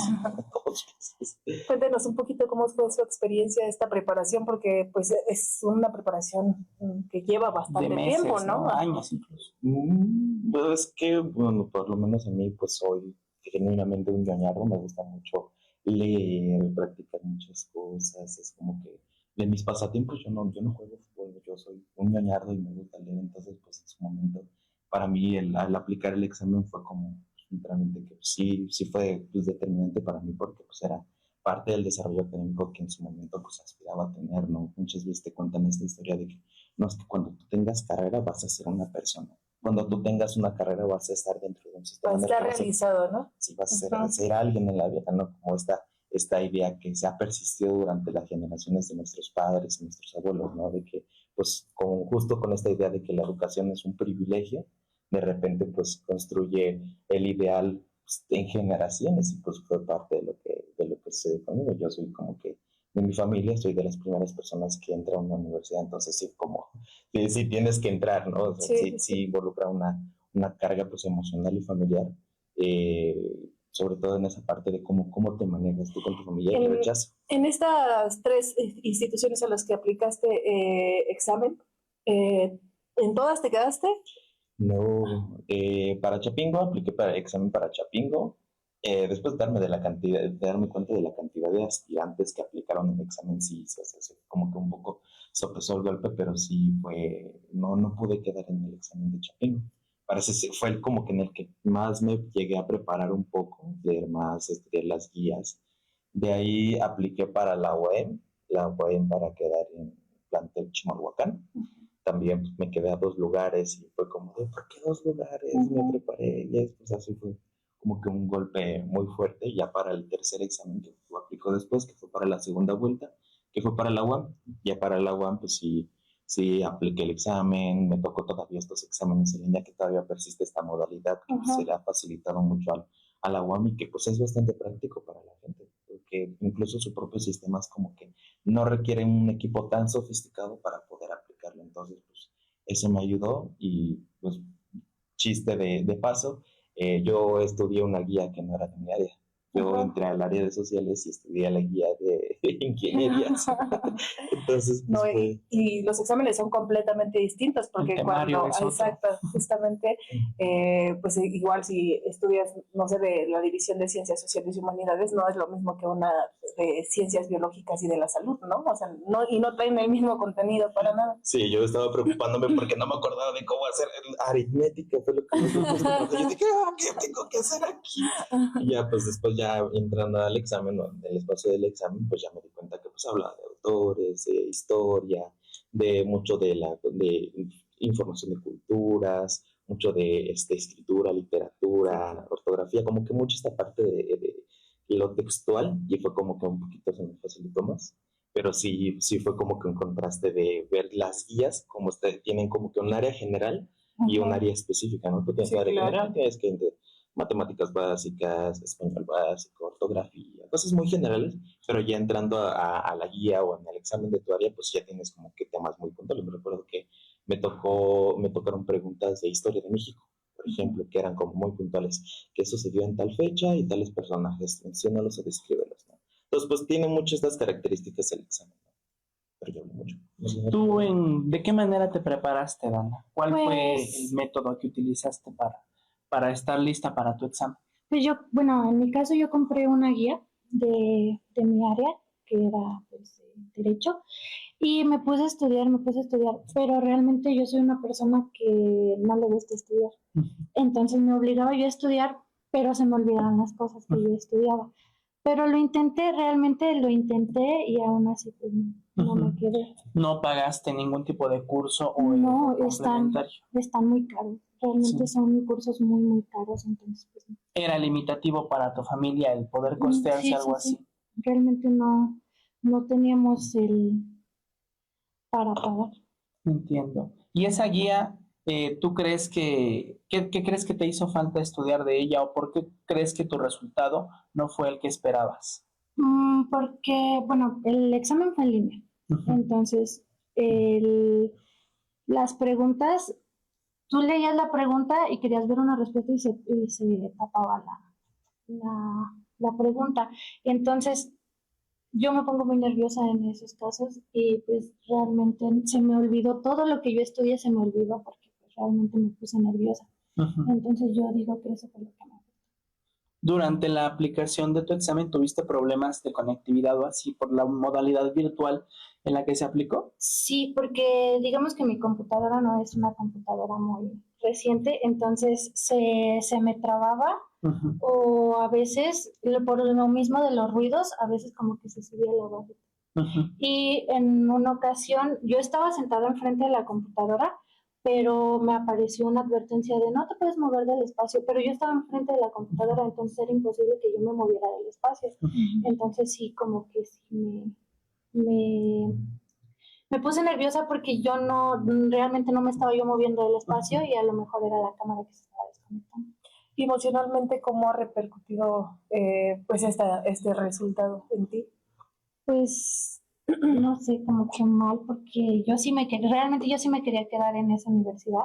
S10: 2 veces.
S2: Cuéntenos un poquito cómo fue su experiencia, esta preparación, porque pues es una preparación que lleva bastante
S3: meses,
S2: tiempo, ¿no?
S3: Años incluso.
S10: Pues es que, bueno, por lo menos a mí, pues soy genuinamente un ñoñardo, me gusta mucho leer, practicar muchas cosas, es como que de mis pasatiempos yo no juego fútbol, yo soy un ñoñardo y me gusta leer, entonces pues en su momento para mí al aplicar el examen fue como literalmente que sí fue pues, determinante para mí porque pues era parte del desarrollo académico que en su momento pues aspiraba a tener, ¿no? Muchas veces te cuentan esta historia de que no, es que cuando tú tengas carrera vas a ser una persona. Cuando tú tengas una carrera vas a estar dentro de un sistema.
S2: Vas a estar realizado, ¿no?
S10: Sí, vas a ser alguien en la vida, ¿no? Como esta idea que se ha persistido durante las generaciones de nuestros padres y nuestros abuelos, ¿no? De que, pues, justo con esta idea de que la educación es un privilegio, de repente, pues, construye el ideal pues, en generaciones y, pues, fue parte de lo que sucede conmigo. Yo soy como que de mi familia, soy de las primeras personas que entra a una universidad, entonces sí, como, sí tienes que entrar, ¿no? O sea, sí involucra una carga, pues, emocional y familiar, sobre todo en esa parte de cómo te manejas tú con tu familia y el rechazo.
S2: En estas 3 instituciones a las que aplicaste examen, ¿en todas te quedaste?
S10: No, para Chapingo, apliqué para examen para Chapingo, Después de darme cuenta de la cantidad de aspirantes que aplicaron el examen, sí, como que un poco sopesó el golpe, pero sí no pude quedar en el examen de Chapino. Fue como que en el que más me llegué a preparar un poco, leer más, estudiar las guías. De ahí apliqué para la UAM para quedar en plantel Chimalhuacán. También pues, me quedé a 2 lugares y fue como de, ¿por qué 2 lugares? Me preparé y después así fue como que un golpe muy fuerte. Ya para el tercer examen que aplicó después, que fue para la segunda vuelta, que fue para la UAM, ya para la UAM pues sí apliqué el examen, me tocó todavía estos exámenes en línea que todavía persiste esta modalidad que se le ha facilitado mucho a la UAM y que pues es bastante práctico para la gente, porque incluso su propio sistema es como que no requiere un equipo tan sofisticado para poder aplicarlo. Entonces, pues eso me ayudó y pues chiste de paso, yo estudié una guía que no era de mi área. Yo entré al área de sociales y estudié la guía de ingenierías. Entonces, pues,
S2: No, y los exámenes son completamente distintos porque exacto, justamente, pues igual si estudias, no sé, de la división de ciencias sociales y humanidades, no es lo mismo que una de ciencias biológicas y de la salud, ¿no? O sea, y no traen el mismo contenido para nada.
S10: Sí, yo estaba preocupándome porque no me acordaba de cómo hacer aritmética, fue lo que me preocupó. Yo dije, ¿qué tengo que hacer aquí? Y ya, pues después ya entrando al examen, en el espacio del examen, pues ya me di cuenta que pues hablaba de autores, de historia, de mucho de información de culturas, mucho de escritura, literatura, ortografía, como que mucho esta parte de lo textual, y fue como que un poquito se me facilitó más. Pero sí fue como que un contraste de ver las guías, como tienen como que un área general y un área específica, ¿no? Tú tienes un área general, tienes que matemáticas básicas, español básico, ortografía, cosas muy generales, pero ya entrando a la guía o en el examen de tu área, pues ya tienes como que temas muy puntuales. Me recuerdo que me tocaron preguntas de historia de México, por ejemplo, que eran como muy puntuales, qué sucedió en tal fecha y tales personajes, menciónalos o descríbelos, ¿no? Entonces, pues tiene muchas estas características el examen, ¿no? Pero yo hablo mucho.
S3: ¿Tú de qué manera te preparaste, Dana? ¿Cuál fue el método que utilizaste para estar lista para tu examen?
S11: Pues bueno, en mi caso yo compré una guía de mi área, que era pues Derecho, y me puse a estudiar, pero realmente yo soy una persona que no le gusta estudiar. Entonces me obligaba yo a estudiar, pero se me olvidaban las cosas que yo estudiaba. Pero realmente lo intenté y aún así pues no me quedé.
S3: ¿No pagaste ningún tipo de curso o
S11: no,
S3: complementario?
S11: Están muy caros. Realmente son cursos muy, muy caros, entonces pues no.
S3: ¿Era limitativo para tu familia el poder costearse algo así?
S11: Realmente no teníamos para pagar.
S3: Entiendo. ¿Y esa guía, tú crees ¿qué crees que te hizo falta estudiar de ella o por qué crees que tu resultado no fue el que esperabas?
S11: Porque, bueno, el examen fue en línea. Entonces, las preguntas, tú leías la pregunta y querías ver una respuesta y se tapaba la pregunta. Entonces, yo me pongo muy nerviosa en esos casos y pues realmente se me olvidó, todo lo que yo estudié se me olvidó porque pues, realmente me puse nerviosa. Entonces yo digo que eso fue lo que me...
S3: ¿Durante la aplicación de tu examen tuviste problemas de conectividad o así por la modalidad virtual en la que se aplicó?
S11: Sí, porque digamos que mi computadora no es una computadora muy reciente, entonces se me trababa o a veces, por lo mismo de los ruidos, a veces como que se subía la bajita. Y en una ocasión yo estaba sentada enfrente de la computadora, pero me apareció una advertencia de no te puedes mover del espacio, pero yo estaba enfrente de la computadora, entonces era imposible que yo me moviera del espacio. Entonces sí, como que sí me puse nerviosa porque yo realmente no me estaba yo moviendo del espacio y a lo mejor era la cámara que se estaba desconectando.
S2: Y emocionalmente, ¿cómo ha repercutido pues este resultado en ti?
S11: Pues no sé, como que mal, porque realmente yo sí me quería quedar en esa universidad,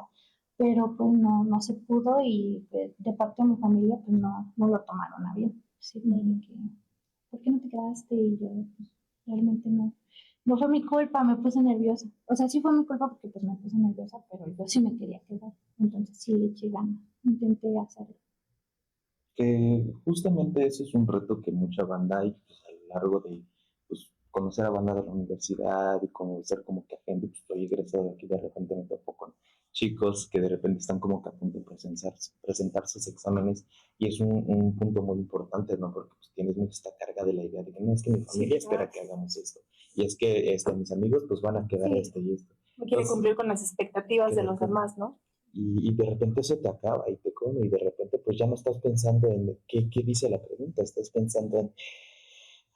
S11: pero pues no se pudo y pues, de parte de mi familia pues no lo tomaron a bien. Sí, ¿por qué no te quedaste? Y yo pues, realmente no fue mi culpa, me puse nerviosa. O sea, sí fue mi culpa porque pues me puse nerviosa, pero yo sí me quería quedar. Entonces sí le eché ganas, intenté hacerlo.
S10: Que justamente ese es un reto que mucha banda hay pues, a lo largo de pues, conocer a banda de la universidad y conocer como que a gente, pues estoy egresado de aquí, de repente me topo con chicos que de repente están como que a punto de presentar sus exámenes y es un punto muy importante, ¿no? Porque pues, tienes mucha esta carga de la idea de que no es que mi familia espera que hagamos esto y es que mis amigos pues van a quedar esto y esto.
S2: No quiere cumplir con las expectativas de los demás, ¿no?
S10: Y de repente eso te acaba y te come y de repente pues ya no estás pensando en qué dice la pregunta, estás pensando en,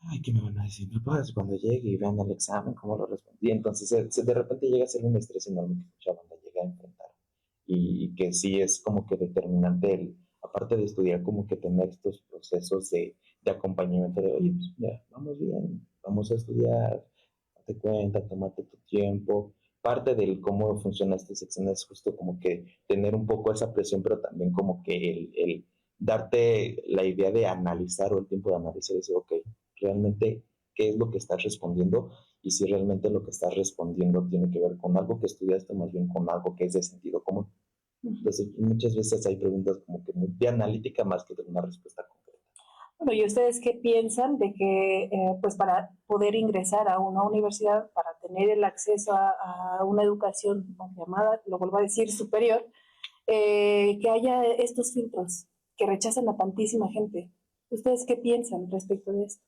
S10: ay, ¿qué me van a decir? Pues cuando llegue y vean el examen, ¿cómo lo respondí? Entonces de repente llega a ser un estrés enorme que mucha banda llega a enfrentar y que sí es como que determinante aparte de estudiar, como que tener estos procesos de acompañamiento de, oye, pues mira, vamos bien, vamos a estudiar, date cuenta, tómate tu tiempo. Parte del cómo funcionan estos exámenes es justo como que tener un poco esa presión, pero también como que el darte la idea de analizar o el tiempo de analizar y decir, ok, realmente, ¿qué es lo que estás respondiendo? Y si realmente lo que estás respondiendo tiene que ver con algo que estudiaste, más bien con algo que es de sentido común. Entonces, muchas veces hay preguntas como que muy de analítica más que de una respuesta concreta.
S2: Bueno, ¿y ustedes qué piensan de que, pues para poder ingresar a una universidad, para tener el acceso a una educación llamada, lo vuelvo a decir, superior, que haya estos filtros que rechazan a tantísima gente? ¿Ustedes qué piensan respecto de esto?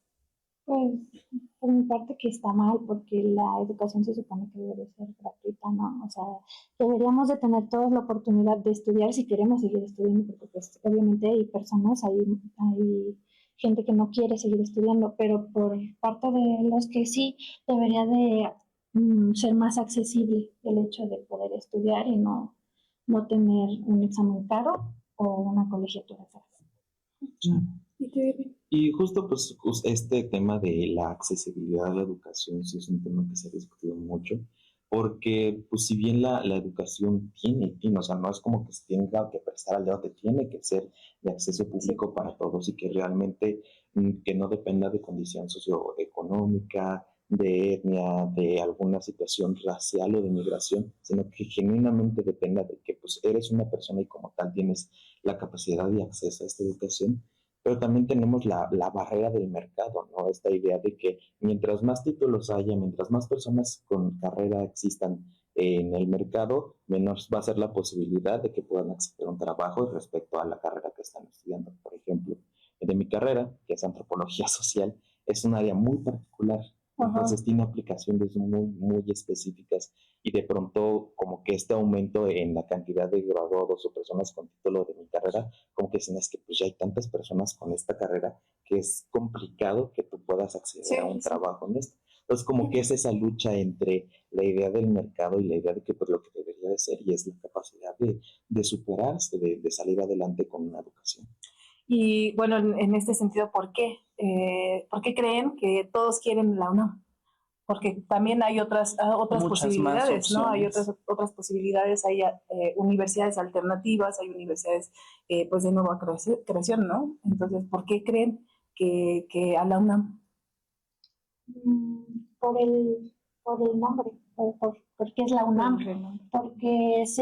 S11: Pues, por mi parte que está mal, porque la educación se supone que debe ser gratuita, ¿no? O sea, deberíamos de tener todos la oportunidad de estudiar si queremos seguir estudiando, porque pues obviamente hay personas, hay gente que no quiere seguir estudiando, pero por parte de los que sí, debería de ser más accesible el hecho de poder estudiar y no tener un examen caro o una colegiatura cara.
S10: Y justo pues este tema de la accesibilidad a la educación sí es un tema que se ha discutido mucho, porque pues si bien la educación tiene, o sea, no es como que se tenga que prestar al debate, tiene que ser de acceso público para todos y que realmente que no dependa de condición socioeconómica, de etnia, de alguna situación racial o de migración, sino que genuinamente dependa de que pues eres una persona y como tal tienes la capacidad de acceso a esta educación. Pero también tenemos la barrera del mercado, ¿no? Esta idea de que mientras más títulos haya, mientras más personas con carrera existan en el mercado, menos va a ser la posibilidad de que puedan acceder a un trabajo respecto a la carrera que están estudiando. Por ejemplo, de mi carrera, que es antropología social, es un área muy particular. Entonces tiene aplicaciones muy, muy específicas y de pronto como que este aumento en la cantidad de graduados o personas con título de mi carrera, como que es que pues ya hay tantas personas con esta carrera que es complicado que tú puedas acceder a un trabajo en esto. Entonces como que es esa lucha entre la idea del mercado y la idea de que pues lo que debería de ser y es la capacidad de superarse, de salir adelante con una educación.
S2: Y bueno, en este sentido, ¿por qué? ¿Por qué creen que todos quieren la UNAM? Porque también hay otras posibilidades, ¿no? Hay otras posibilidades, hay universidades alternativas, hay universidades pues de nueva creación, ¿no? Entonces, ¿por qué creen que a la UNAM?
S11: Por el nombre, porque es la UNAM, porque es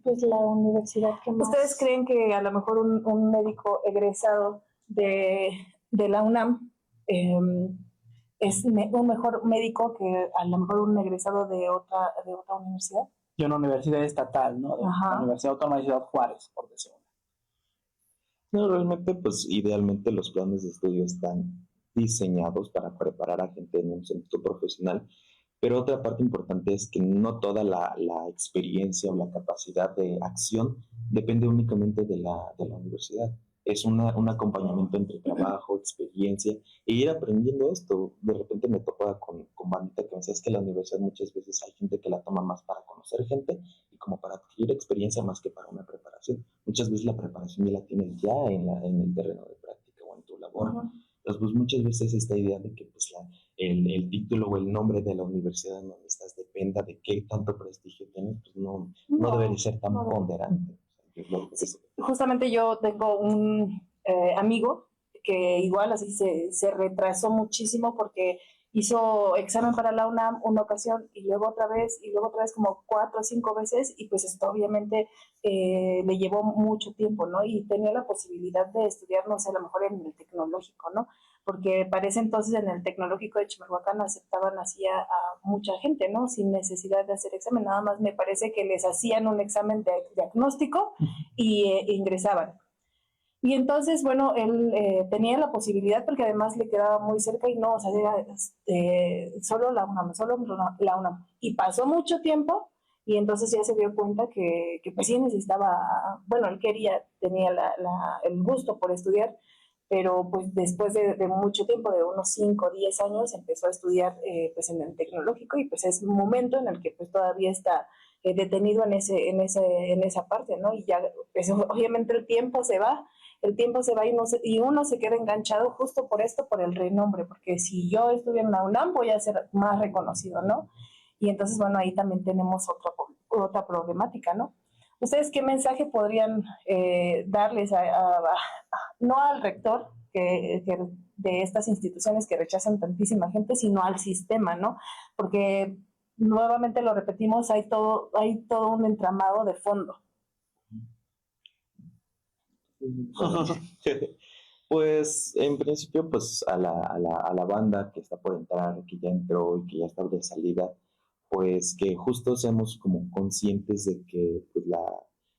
S11: pues la universidad que más...
S2: ¿Ustedes creen que a lo mejor un médico egresado de la UNAM es un mejor médico que a lo mejor un egresado de otra universidad?
S3: Y una universidad estatal, ¿no? De la Universidad Autónoma de Ciudad Juárez, por decirlo.
S10: No, realmente, pues idealmente los planes de estudio están diseñados para preparar a gente en un sentido profesional, pero otra parte importante es que no toda la experiencia o la capacidad de acción depende únicamente de la universidad. Es un acompañamiento entre trabajo, experiencia e ir aprendiendo esto. De repente me topa con bandita que me decía, es que la universidad muchas veces hay gente que la toma más para conocer gente y como para adquirir experiencia más que para una preparación. Muchas veces la preparación ya la tienes ya en el terreno de práctica o en tu labor. Entonces, pues muchas veces esta idea de que pues el título o el nombre de la universidad en donde estás dependa de qué tanto prestigio tienes, pues no debería ser tan ponderante.
S2: Justamente yo tengo un amigo que igual así se retrasó muchísimo porque hizo examen para la UNAM una ocasión y luego otra vez como 4 o 5 veces, y pues esto obviamente le llevó mucho tiempo, ¿no? Y tenía la posibilidad de estudiar, no sé, a lo mejor en el tecnológico, ¿no? Porque para ese entonces en el tecnológico de Chimalhuacán aceptaban así a mucha gente, ¿no? Sin necesidad de hacer examen, nada más me parece que les hacían un examen de diagnóstico y ingresaban. Y entonces, bueno, él tenía la posibilidad, porque además le quedaba muy cerca y no, o sea, era solo la UNAM. Y pasó mucho tiempo y entonces ya se dio cuenta que pues sí necesitaba, bueno, él tenía el gusto por estudiar, pero pues después de mucho tiempo, de unos 5 o 10 años, empezó a estudiar pues en el tecnológico, y pues es un momento en el que pues todavía está detenido en esa parte, ¿no? Y ya, pues, obviamente el tiempo se va y uno se queda enganchado justo por esto, por el renombre, porque si yo estudio en la UNAM voy a ser más reconocido, ¿no? Y entonces, bueno, ahí también tenemos otra problemática, ¿no? ¿Ustedes qué mensaje podrían darles no al rector que de estas instituciones que rechazan tantísima gente, sino al sistema, ¿no? Porque nuevamente lo repetimos, hay todo un entramado de fondo.
S10: Pues en principio, pues a la banda que está por entrar, que ya entró y que ya está de salida, pues que justo seamos como conscientes de que pues, la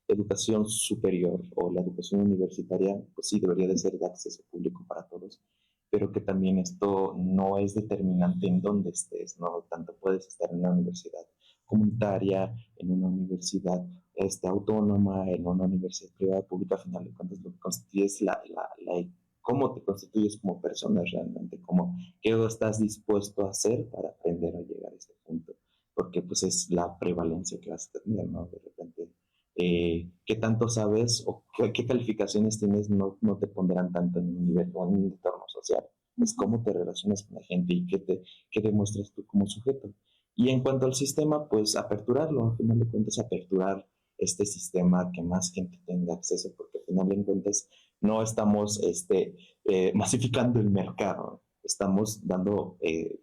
S10: educación superior o la educación universitaria, pues sí debería de ser de acceso público para todos, pero que también esto no es determinante en dónde estés, ¿no? Tanto puedes estar en una universidad comunitaria, en una universidad autónoma, en una universidad privada, pública, al final de cuentas lo que constituye es cómo te constituyes como persona realmente, qué estás dispuesto a hacer para aprender a llegar a este punto, porque pues es la prevalencia que vas a tener, ¿no? De repente, qué tanto sabes o qué calificaciones tienes no te pondrán tanto en un nivel o en un entorno social, es cómo te relacionas con la gente y qué demuestras tú como sujeto. Y en cuanto al sistema, pues aperturarlo, al final de cuentas aperturar este sistema, que más gente tenga acceso, porque al final de cuentas no estamos masificando el mercado, estamos dando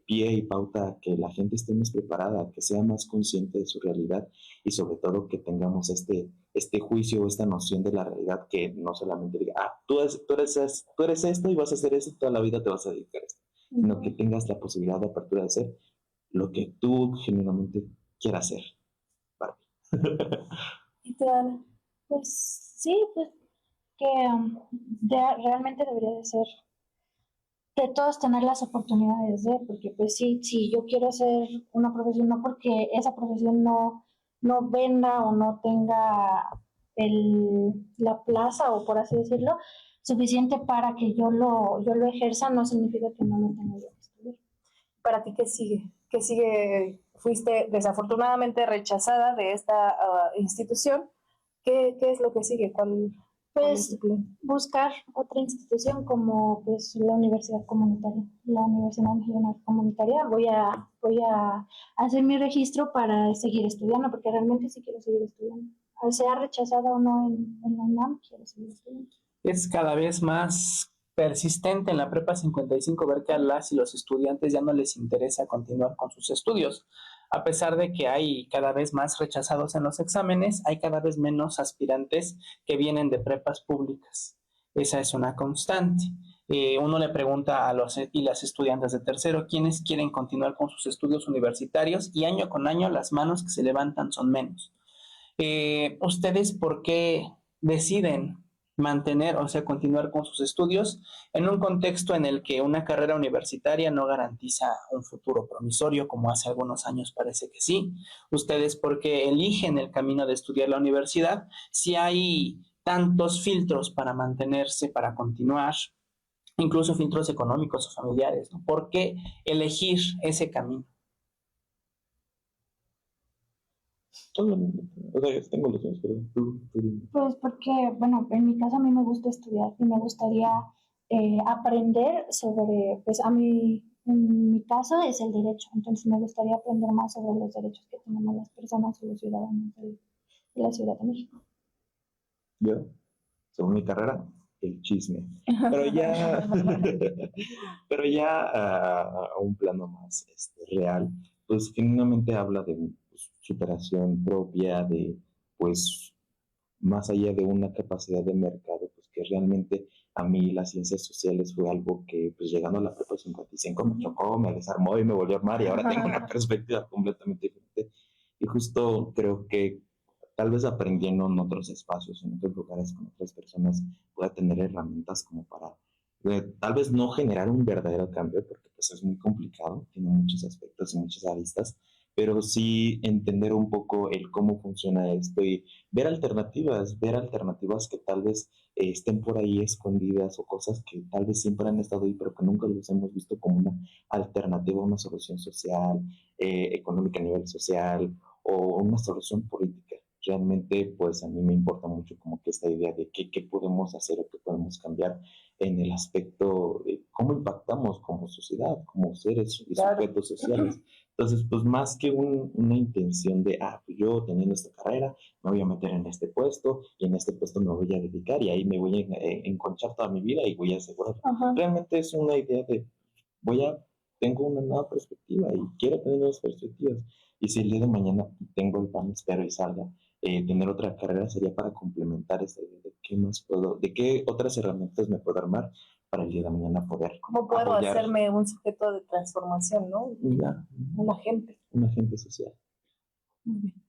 S10: pie y pauta a que la gente esté más preparada, que sea más consciente de su realidad y sobre todo que tengamos este juicio, esta noción de la realidad, que no solamente diga, tú eres esto y vas a hacer esto, toda la vida te vas a dedicar a esto, sino que tengas la posibilidad de apertura de hacer lo que tú genuinamente quieras hacer.
S11: Y claro, pues sí, pues que realmente debería de ser de todos tener las oportunidades porque pues sí, si yo quiero hacer una profesión, no porque esa profesión no venda o no tenga la plaza, o por así decirlo, suficiente para que yo lo ejerza, no significa que no lo tenga yo que estudiar.
S2: ¿Para ti qué sigue? ¿Qué sigue? Fuiste desafortunadamente rechazada de esta institución. ¿Qué es lo que sigue?
S11: Pues buscar otra institución como pues la Universidad Comunitaria, la Universidad Nacional Comunitaria. Voy a hacer mi registro para seguir estudiando, porque realmente sí quiero seguir estudiando. Sea rechazada o no en la UNAM, quiero seguir estudiando.
S3: Es cada vez más persistente en la Prepa 55 ver que a las y los estudiantes ya no les interesa continuar con sus estudios. A pesar de que hay cada vez más rechazados en los exámenes, hay cada vez menos aspirantes que vienen de prepas públicas. Esa es una constante. Uno le pregunta a los y las estudiantes de tercero quiénes quieren continuar con sus estudios universitarios, y año con año las manos que se levantan son menos. ¿Ustedes por qué deciden mantener, o sea, continuar con sus estudios en un contexto en el que una carrera universitaria no garantiza un futuro promisorio, como hace algunos años parece que sí? ¿Ustedes por qué eligen el camino de estudiar la universidad si hay tantos filtros para mantenerse, para continuar, incluso filtros económicos o familiares, ¿no? ¿Por qué elegir ese camino?
S10: O sea, tengo los dos, pero tú.
S11: Pues porque, bueno, en mi caso a mí me gusta estudiar y me gustaría aprender sobre, pues en mi caso es el derecho, entonces me gustaría aprender más sobre los derechos que tenemos las personas y los ciudadanos de la Ciudad de México.
S10: Yo, según mi carrera, el chisme. Pero ya, pero ya a un plano más real, pues genuinamente habla de pues, superación propia, de pues más allá de una capacidad de mercado, pues que realmente a mí las ciencias sociales fue algo que pues llegando a la prepa 55 me chocó, me desarmó y me volvió a armar y ahora tengo una perspectiva completamente diferente. Y justo creo que tal vez aprendiendo en otros espacios, en otros lugares con otras personas, pueda tener herramientas como para tal vez no generar un verdadero cambio, porque pues es muy complicado, tiene muchos aspectos y muchas aristas, pero sí entender un poco el cómo funciona esto y ver alternativas que tal vez estén por ahí escondidas o cosas que tal vez siempre han estado ahí, pero que nunca los hemos visto como una alternativa, una solución social, económica a nivel social o una solución política. Realmente, pues a mí me importa mucho como que esta idea de qué podemos hacer o qué podemos cambiar en el aspecto de cómo impactamos como sociedad, como seres y sujetos sociales. Entonces, pues más que una intención de, pues yo teniendo esta carrera, me voy a meter en este puesto y en este puesto me voy a dedicar y ahí me voy a enconchar toda mi vida y voy a asegurar. Realmente es una idea de, tengo una nueva perspectiva y quiero tener nuevas perspectivas. Y si el día de mañana tengo el pan, espero y salga, tener otra carrera sería para complementar esta idea de qué más de qué otras herramientas me puedo armar para el día de mañana poder
S2: ¿Cómo puedo
S10: apoyar
S2: hacerme un sujeto de transformación, ¿no? Un agente
S10: social.
S2: Muy bien.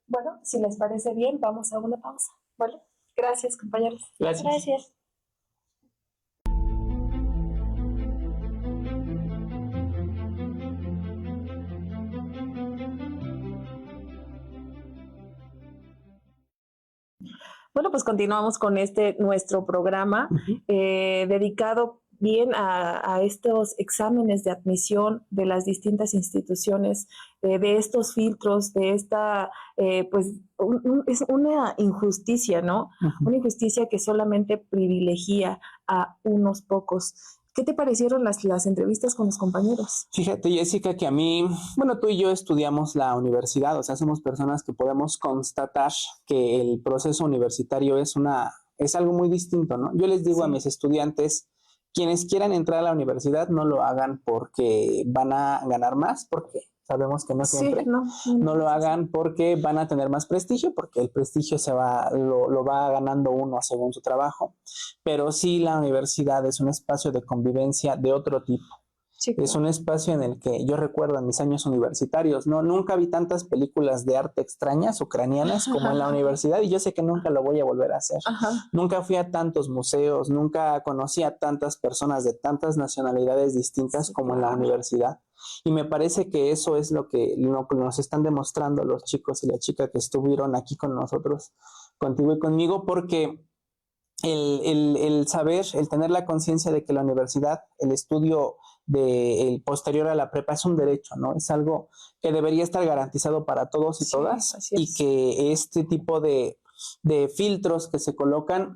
S2: Bueno, si les parece bien, vamos a una pausa, ¿vale? Gracias, compañeros.
S3: Gracias.
S2: Bueno, pues continuamos con nuestro programa dedicado bien a estos exámenes de admisión de las distintas instituciones, de estos filtros, de esta, es una injusticia, ¿no? Una injusticia que solamente privilegia a unos pocos. ¿Qué te parecieron las entrevistas con los compañeros?
S3: Fíjate, Jessica, que a mí, bueno, tú y yo estudiamos la universidad, o sea, somos personas que podemos constatar que el proceso universitario es algo muy distinto, ¿no? Yo les digo a mis estudiantes, quienes quieran entrar a la universidad no lo hagan porque van a ganar más, porque sabemos que no siempre. No lo hagan porque van a tener más prestigio, porque el prestigio lo va ganando uno según su trabajo. Pero sí, la universidad es un espacio de convivencia de otro tipo. Sí, claro. Es un espacio en el que yo recuerdo en mis años universitarios, nunca vi tantas películas de arte extrañas ucranianas como en la universidad y yo sé que nunca lo voy a volver a hacer. Nunca fui a tantos museos, nunca conocí a tantas personas de tantas nacionalidades distintas como en la universidad. Y me parece que eso es lo que nos están demostrando los chicos y la chica que estuvieron aquí con nosotros, contigo y conmigo, porque el saber, el tener la conciencia de que la universidad, el estudio el posterior a la prepa es un derecho, ¿no? Es algo que debería estar garantizado para todos y todas, y que este tipo de filtros que se colocan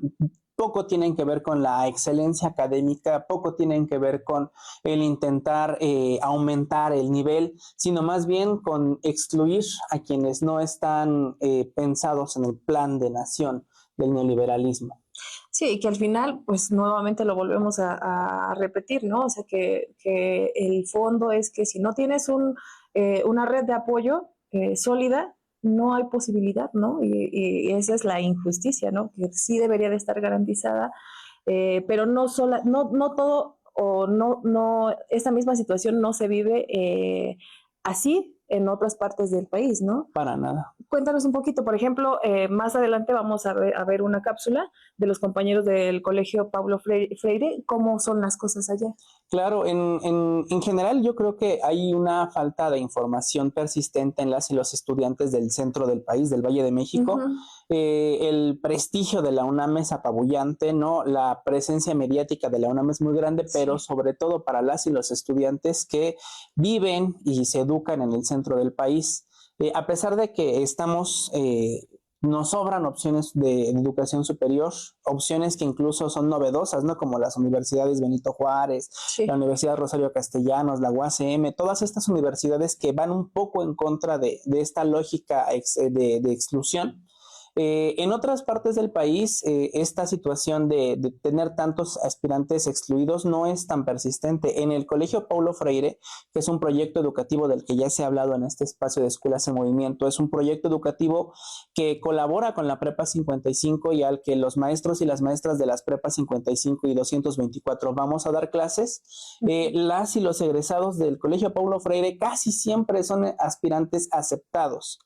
S3: poco tienen que ver con la excelencia académica, poco tienen que ver con el intentar aumentar el nivel, sino más bien con excluir a quienes no están pensados en el plan de nación del neoliberalismo.
S2: Sí, que al final, pues nuevamente lo volvemos a repetir, ¿no? O sea, que el fondo es que si no tienes una red de apoyo sólida, no hay posibilidad, ¿no? Y esa es la injusticia, ¿no? Que sí debería de estar garantizada, pero no todo, o no, esta misma situación no se vive así en otras partes del país, ¿no?
S3: Para nada.
S2: Cuéntanos un poquito, por ejemplo, más adelante vamos a ver una cápsula de los compañeros del Colegio Paulo Freire, ¿cómo son las cosas allá?
S3: Claro, en general yo creo que hay una falta de información persistente en las y los estudiantes del centro del país, del Valle de México. El prestigio de la UNAM es apabullante, ¿no? La presencia mediática de la UNAM es muy grande, pero sobre todo para las y los estudiantes que viven y se educan en el centro del país. A pesar de que nos sobran opciones de educación superior, opciones que incluso son novedosas, ¿no? Como las universidades Benito Juárez, la Universidad Rosario Castellanos, la UACM, todas estas universidades que van un poco en contra de esta lógica de exclusión. En otras partes del país, esta situación de tener tantos aspirantes excluidos no es tan persistente. En el Colegio Paulo Freire, que es un proyecto educativo del que ya se ha hablado en este espacio de Escuelas en Movimiento, es un proyecto educativo que colabora con la Prepa 55 y al que los maestros y las maestras de las Prepa 55 y 224 vamos a dar clases. Las y los egresados del Colegio Paulo Freire casi siempre son aspirantes aceptados.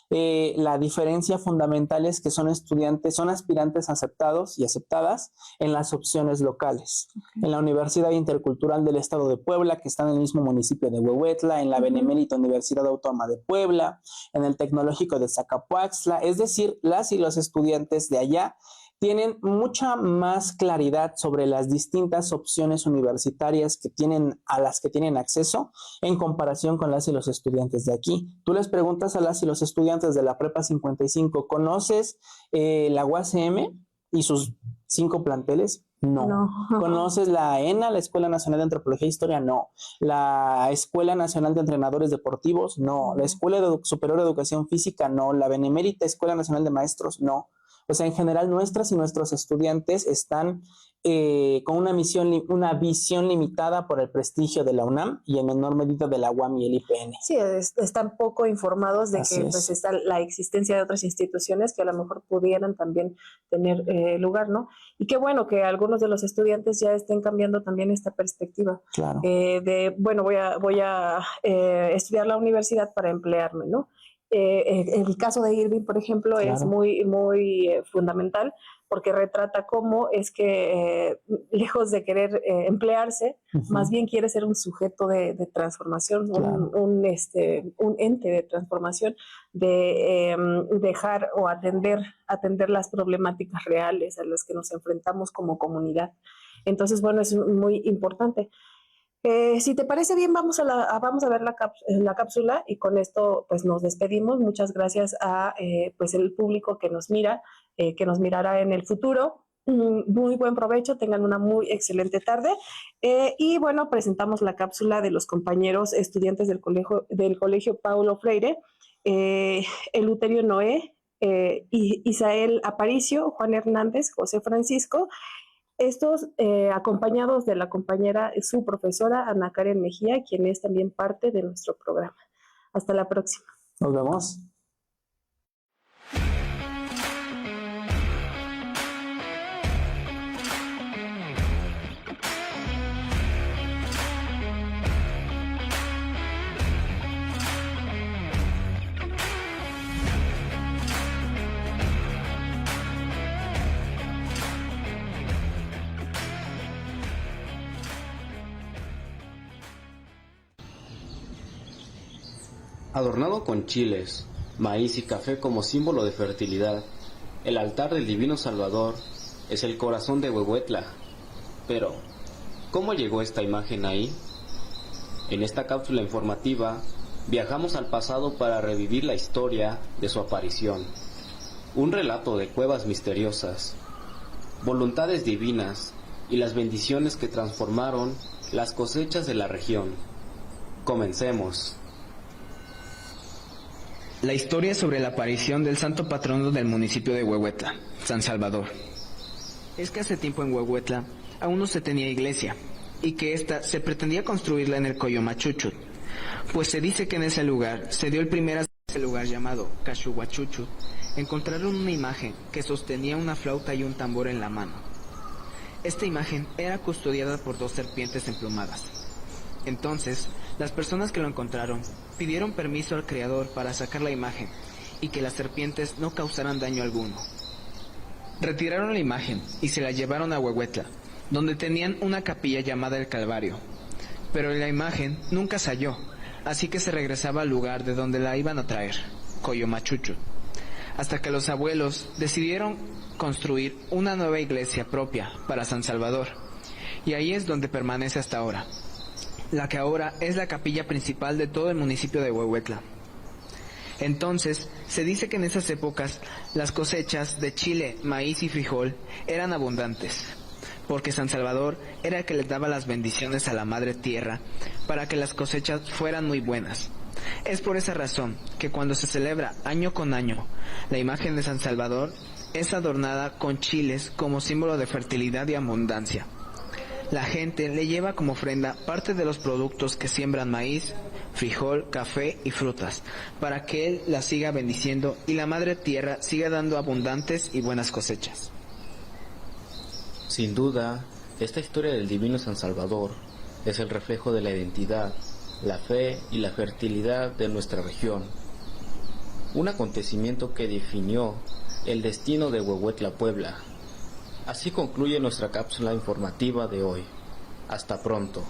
S3: La diferencia fundamental es que son aspirantes aceptados y aceptadas en las opciones locales. En la Universidad Intercultural del Estado de Puebla, que está en el mismo municipio de Huehuetla, en la Benemérita Universidad Autónoma de Puebla, en el Tecnológico de Zacapuaxtla, es decir, las y los estudiantes de allá tienen mucha más claridad sobre las distintas opciones universitarias a las que tienen acceso en comparación con las y los estudiantes de aquí. Tú les preguntas a las y los estudiantes de la Prepa 55, ¿conoces la UACM y sus 5 planteles? No. ¿Conoces la ENA, la Escuela Nacional de Antropología e Historia? No. ¿La Escuela Nacional de Entrenadores Deportivos? No. ¿La Escuela Superior de Educación Física? No. ¿La Benemérita Escuela Nacional de Maestros? No. O sea, en general nuestras y nuestros estudiantes están con una visión limitada por el prestigio de la UNAM y en menor medida de la UAM y el IPN.
S2: Sí, están poco informados de que pues, está la existencia de otras instituciones que a lo mejor pudieran también tener lugar, ¿no? Y qué bueno que algunos de los estudiantes ya estén cambiando también esta perspectiva.
S3: Claro.
S2: Voy a estudiar la universidad para emplearme, ¿no? El caso de Irving, por ejemplo, claro, es muy fundamental porque retrata cómo es que lejos de querer emplearse, más bien quiere ser un sujeto de transformación, claro, un ente de transformación, de dejar o atender las problemáticas reales a las que nos enfrentamos como comunidad. Entonces, bueno, es muy importante. Si te parece bien, vamos a ver la cápsula y con esto pues nos despedimos. Muchas gracias a pues el público que nos mira, que nos mirará en el futuro. Muy buen provecho, tengan una muy excelente tarde. Y bueno, presentamos la cápsula de los compañeros estudiantes del Colegio Paulo Freire, Eleuterio Noé, Isael Aparicio, Juan Hernández, José Francisco. Estos acompañados de la compañera, su profesora Ana Karen Mejía, quien es también parte de nuestro programa. Hasta la próxima.
S3: Nos vemos.
S12: Adornado con chiles, maíz y café como símbolo de fertilidad, el altar del Divino Salvador es el corazón de Huehuetla. Pero, ¿cómo llegó esta imagen ahí? En esta cápsula informativa, viajamos al pasado para revivir la historia de su aparición. Un relato de cuevas misteriosas, voluntades divinas y las bendiciones que transformaron las cosechas de la región. Comencemos.
S13: La historia sobre la aparición del santo patrono del municipio de Huehuetla, San Salvador. Es que hace tiempo en Huehuetla aún no se tenía iglesia, y que ésta se pretendía construirla en el Coyomachuchut, pues se dice que en ese lugar se dio el primer lugar llamado Cachuhuachuchut. Encontraron una imagen que sostenía una flauta y un tambor en la mano. Esta imagen era custodiada por 2 serpientes emplumadas. Entonces, las personas que lo encontraron pidieron permiso al Creador para sacar la imagen y que las serpientes no causaran daño alguno. Retiraron la imagen y se la llevaron a Huehuetla, donde tenían una capilla llamada el Calvario. Pero la imagen nunca se halló, así que se regresaba al lugar de donde la iban a traer, Coyomachuchut, hasta que los abuelos decidieron construir una nueva iglesia propia para San Salvador, y ahí es donde permanece hasta ahora, la que ahora es la capilla principal de todo el municipio de Huehuetla. Entonces, se dice que en esas épocas las cosechas de chile, maíz y frijol eran abundantes, porque San Salvador era el que les daba las bendiciones a la madre tierra para que las cosechas fueran muy buenas. Es por esa razón que cuando se celebra año con año la imagen de San Salvador es adornada con chiles como símbolo de fertilidad y abundancia. La gente le lleva como ofrenda parte de los productos que siembran: maíz, frijol, café y frutas, para que Él las siga bendiciendo y la Madre Tierra siga dando abundantes y buenas cosechas.
S12: Sin duda, esta historia del Divino San Salvador es el reflejo de la identidad, la fe y la fertilidad de nuestra región. Un acontecimiento que definió el destino de Huehuetla, Puebla. Así concluye nuestra cápsula informativa de hoy. Hasta pronto.